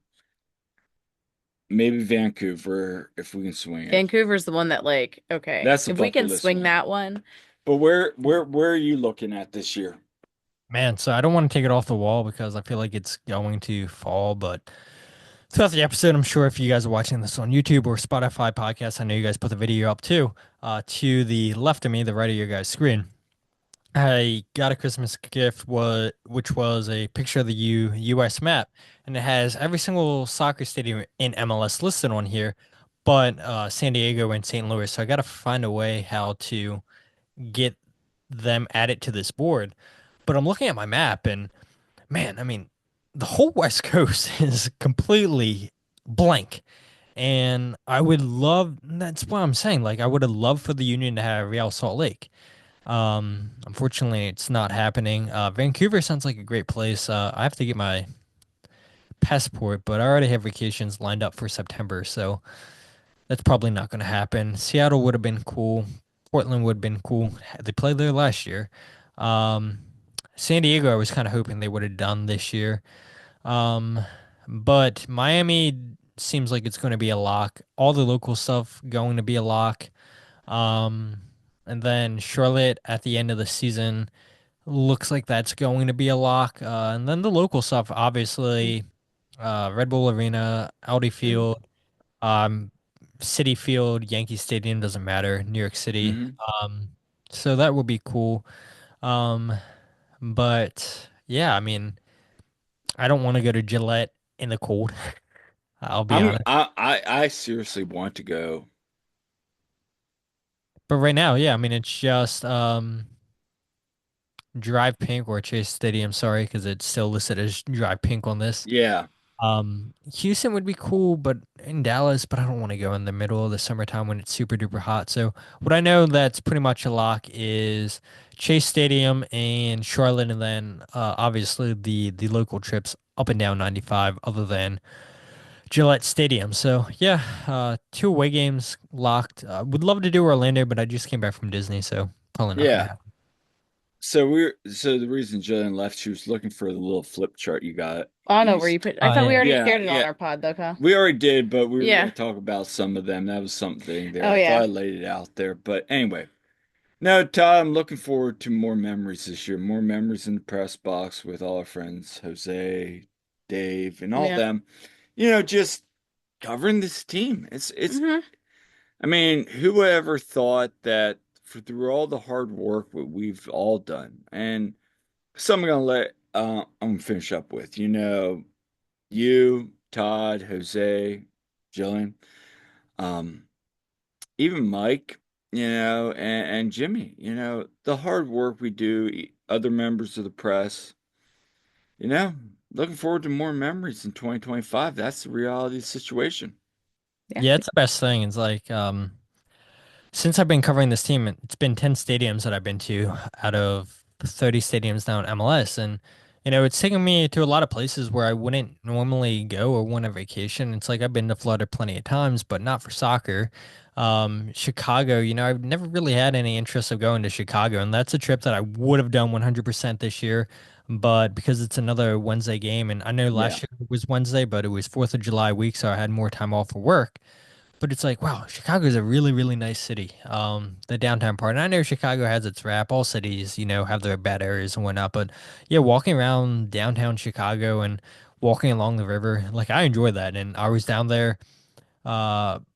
Maybe Vancouver if we can swing it. Vancouver's the one that like, okay, That's a if we bucket can list swing one. that one. But where are you looking at this year? Man, so I don't want to take it off the wall because I feel like it's going to fall, but throughout the episode, I'm sure if you guys are watching this on YouTube or Spotify podcast, I know you guys put the video up too. To the left of me, the right of your guys' screen, I got a Christmas gift which was a picture of the US map, and it has every single soccer stadium in MLS listed on here, but San Diego and St. Louis. So I got to find a way how to get them added to this board. But I'm looking at my map and man, I mean, the whole West Coast is completely blank. And I would love, that's what I'm saying. Like, I would have loved for the Union to have Real Salt Lake. Unfortunately, it's not happening. Vancouver sounds like a great place. I have to get my passport, but I already have vacations lined up for September, so that's probably not going to happen. Seattle would have been cool. Portland would have been cool. They played there last year. Um, San Diego, I was kind of hoping they would have done this year. Um, but Miami seems like it's going to be a lock. All the local stuff going to be a lock. Um, and then Charlotte at the end of the season looks like that's going to be a lock. And then the local stuff, obviously, Red Bull Arena, Audi Field, um, City Field, Yankee Stadium doesn't matter. New York City. Mm-hmm. Um, so that would be cool. Um, but yeah, I mean, I don't want to go to Gillette in the cold. I'll be I'm honest. I seriously want to go. But right now, yeah, I mean it's just Drive Pink or Chase Stadium, sorry, because it's still listed as Drive Pink on this. Yeah, Houston would be cool, but in Dallas, but I don't want to go in the middle of the summertime when it's super duper hot. So what I know that's pretty much a lock is Chase Stadium and Charlotte, and then obviously the local trips up and down 95, other than Gillette Stadium. So yeah, two away games locked. Would love to do Orlando, but I just came back from Disney, so probably not gonna yeah. happen. So the reason Jillian left, she was looking for the little flip chart you got. I don't know where you Used. put. I thought we Yeah. already Yeah, shared it on yeah. our pod, though, Kyle. We already did, but we were going Yeah. to talk about some of them. That was something there. Oh I thought yeah. I laid it out there. But anyway, no, Todd, I'm looking forward to more memories this year. More memories in the press box with all our friends, Jose, Dave, and all Yeah. them. Just covering this team. It's Hmm. I mean, who would ever thought that through all the hard work that we've all done, and some I'm gonna let I'm gonna finish up with, you, Todd, Jose, Jillian, um, even Mike, and Jimmy, the hard work we do, other members of the press, you know, looking forward to more memories in 2025. That's the reality of the situation. Yeah. Yeah, it's the best thing. It's like since I've been covering this team, it's been 10 stadiums that I've been to out of 30 stadiums now in MLS. And, it's taken me to a lot of places where I wouldn't normally go or want a vacation. It's like I've been to Florida plenty of times, but not for soccer. Chicago, I've never really had any interest of going to Chicago, and that's a trip that I would have done 100% this year. But because it's another Wednesday game, and I know Yeah, last year it was Wednesday, but it was 4th of July week, so I had more time off for work. But it's like, wow, Chicago is a really, really nice city. The downtown part. And I know Chicago has its rap. All cities, have their bad areas and whatnot. But yeah, walking around downtown Chicago and walking along the river, like I enjoy that. And I was down there,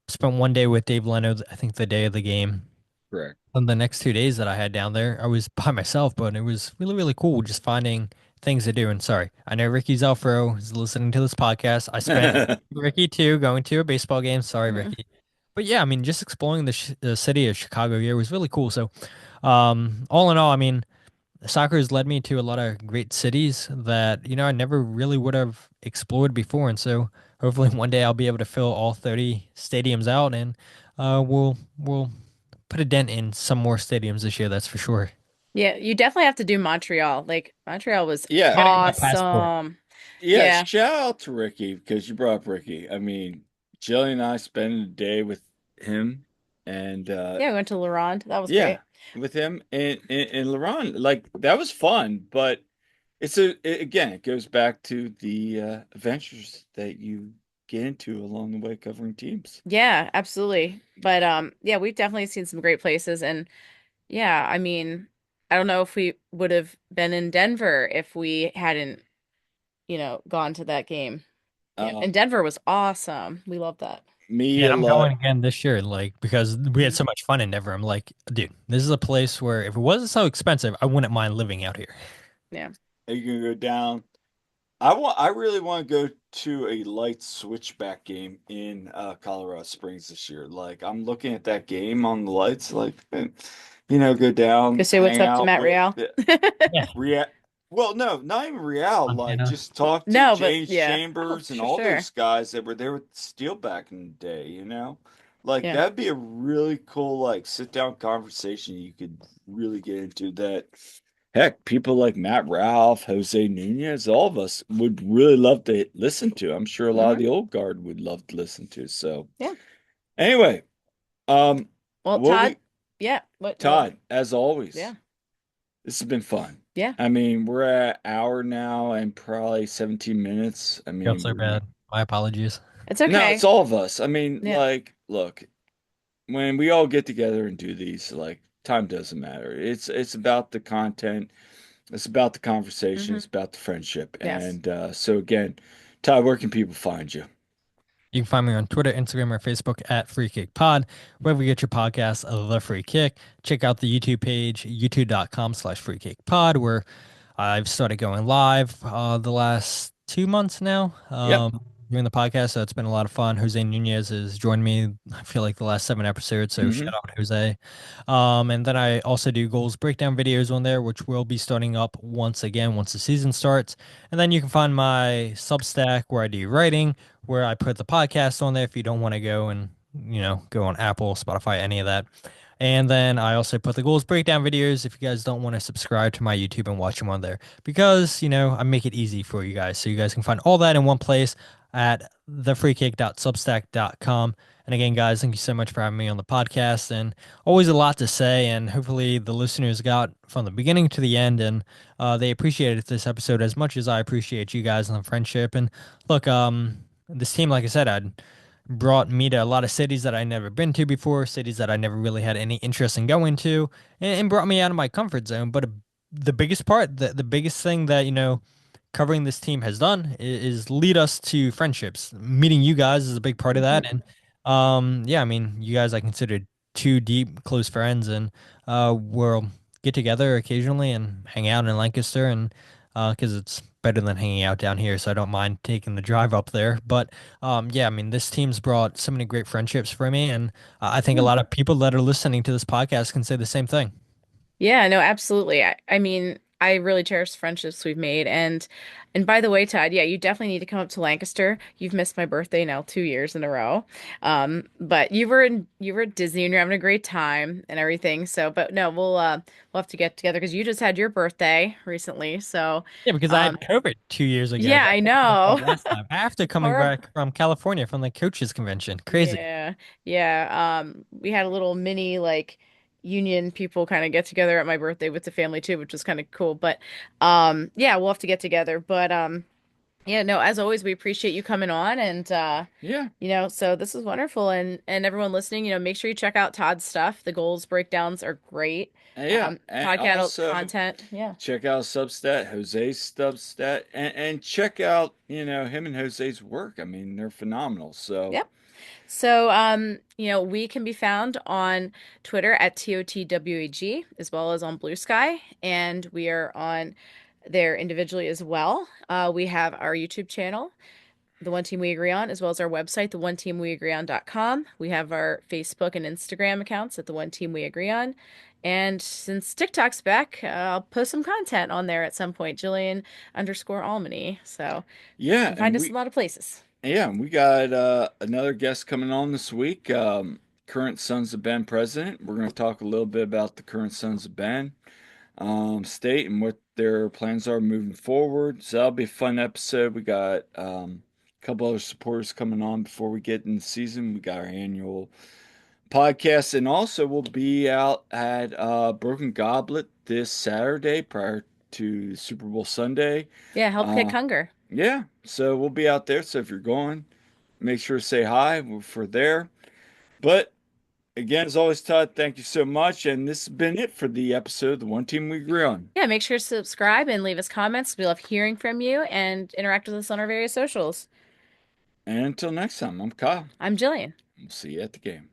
spent one day with Dave Leno, I think the day of the game. correct. And the next 2 days that I had down there, I was by myself, but it was really, really cool just finding things to do. And sorry, I know Ricky Zelfro is listening to this podcast. I spent Ricky too going to a baseball game. Sorry, Mhm. Ricky. But yeah, I mean, just exploring the city of Chicago here was really cool. So, all in all, I mean, soccer has led me to a lot of great cities that, I never really would have explored before. And so hopefully one day I'll be able to fill all 30 stadiums out and we'll put a dent in some more stadiums this year, that's for sure. Yeah, you definitely have to do Montreal. Like Montreal was I Yeah, gotta get my passport. awesome. yeah. Yeah. Shout out to Ricky because you brought up Ricky. I mean, Jillian and I spent a day with him, and Yeah, we went to Laurent. That was yeah, great. with him and Laurent. Like that was fun, but again, it goes back to the adventures that you get into along the way covering teams. Yeah, absolutely. But yeah, we've definitely seen some great places and yeah, I mean, I don't know if we would have been in Denver if we hadn't, gone to that game. Yeah, Uh, and Denver was awesome. We loved that. me Yeah, and a I'm lot. going again this year, like because we had Mhm. so much fun in Denver. I'm like, dude, this is a place where if it wasn't so expensive, I wouldn't mind living out here. Yeah. Are you gonna go down? I really want to go to a light switchback game in Colorado Springs this year. Like I'm looking at that game on the lights, like go Go down, say what's hang up to out Matt with Real. the Real. Well, no, not even Real. Like Montana. just talk to No, but James yeah. Oh, Chambers and sure, all sure. those guys that were there with Steel back in the day. Like Yeah. that'd be a really cool like sit down conversation you could really get into that. Heck, people like Matt Ralph, Jose Nunez, all of us would really love to listen to. I'm sure a lot of Hmm. the old guard would love to listen to. So Yeah. anyway, um, Well, what Todd, we yeah, what Todd, as always, yeah. this has been fun. Yeah. I mean, we're at an hour now and probably 17 minutes. I Felt mean, so we're bad. My apologies. It's no, okay. it's all of us. I mean, Yeah. like, look, when we all get together and do these, like, time doesn't matter. It's about the content. It's about the conversation. Hmm. It's about the friendship. Yes. And so again, Todd, where can people find you? You can find me on Twitter, Instagram, or Facebook at Free Kick Pod. Wherever you get your podcasts, The Free Kick. Check out the YouTube page, youtube.com/Free Kick Pod, where I've started going live the last 2 months now, Yep. doing the podcast. So it's been a lot of fun. Jose Nunez has joined me, I feel like the last 7 episodes. So Hmm. shout out Jose. And then I also do goals breakdown videos on there, which will be starting up once again once the season starts. And then you can find my Substack where I do writing, where I put the podcast on there if you don't want to go and, go on Apple, Spotify, any of that. And then I also put the goals breakdown videos if you guys don't want to subscribe to my YouTube and watch them on there because, I make it easy for you guys. So you guys can find all that in one place at thefreekick.substack.com. And again, guys, thank you so much for having me on the podcast and always a lot to say. And hopefully the listeners got from the beginning to the end and they appreciated this episode as much as I appreciate you guys and the friendship. And look, this team, like I said, I'd brought me to a lot of cities that I never been to before, cities that I never really had any interest in going to, and brought me out of my comfort zone. But the biggest part, the biggest thing that, covering this team has done is lead us to friendships. Meeting you guys is a big part of Hmm. that. And yeah, I mean, you guys I consider two deep, close friends, and we'll get together occasionally and hang out in Lancaster, and because it's better than hanging out down here, so I don't mind taking the drive up there. But yeah, I mean, this team's brought so many great friendships for me, and I think a lot of people that are listening to this podcast can say the same thing. Yeah, no, absolutely. I mean, I really cherish the friendships we've made. And by the way, Todd, yeah, you definitely need to come up to Lancaster. You've missed my birthday now 2 years in a row. But you were at Disney and you're having a great time and everything. So, but no, we'll have to get together because you just had your birthday recently. So, Yeah, because I had um, COVID 2 years ago. yeah, That's I what I know. called last time. After coming Horrible. back from California from the coaches convention. Crazy. Yeah. Yeah. We had a little mini like union people kind of get together at my birthday with the family too, which was kind of cool. But yeah, we'll have to get together. But yeah, no, as always, we appreciate you coming on and Yeah, so this is wonderful and everyone listening, make sure you check out Todd's stuff. The goals breakdowns are great. yeah, and Podcast also content. Yeah. check out Substat, Jose's Substat, and check out, him and Jose's work. I mean, they're phenomenal. So, Yep. So, we can be found on Twitter at TOTWAG as well as on Blue Sky, and we are on there individually as well. We have our YouTube channel, The One Team We Agree On, as well as our website, theoneteamweagreeon.com. We have our Facebook and Instagram accounts at The One Team We Agree On. And since TikTok's back, I'll post some content on there at some point, Jillian_Almany. So you yeah, can find us a lot of places. we got another guest coming on this week. Current Sons of Ben president. We're going to talk a little bit about the current Sons of Ben state and what their plans are moving forward. So that'll be a fun episode. We got a couple other supporters coming on before we get in the season. We got our annual podcast, and also we'll be out at Broken Goblet this Saturday prior to Super Bowl Sunday. Yeah, help kick Uh, hunger. yeah, so we'll be out there. So if you're going, make sure to say hi if we're there. But again, as always, Todd, thank you so much. And this has been it for the episode of The One Team We Agree On. Yeah, make sure to subscribe and leave us comments. We love hearing from you and interact with us on our various socials. And until next time, I'm Kyle. I'm Jillian. We'll see you at the game.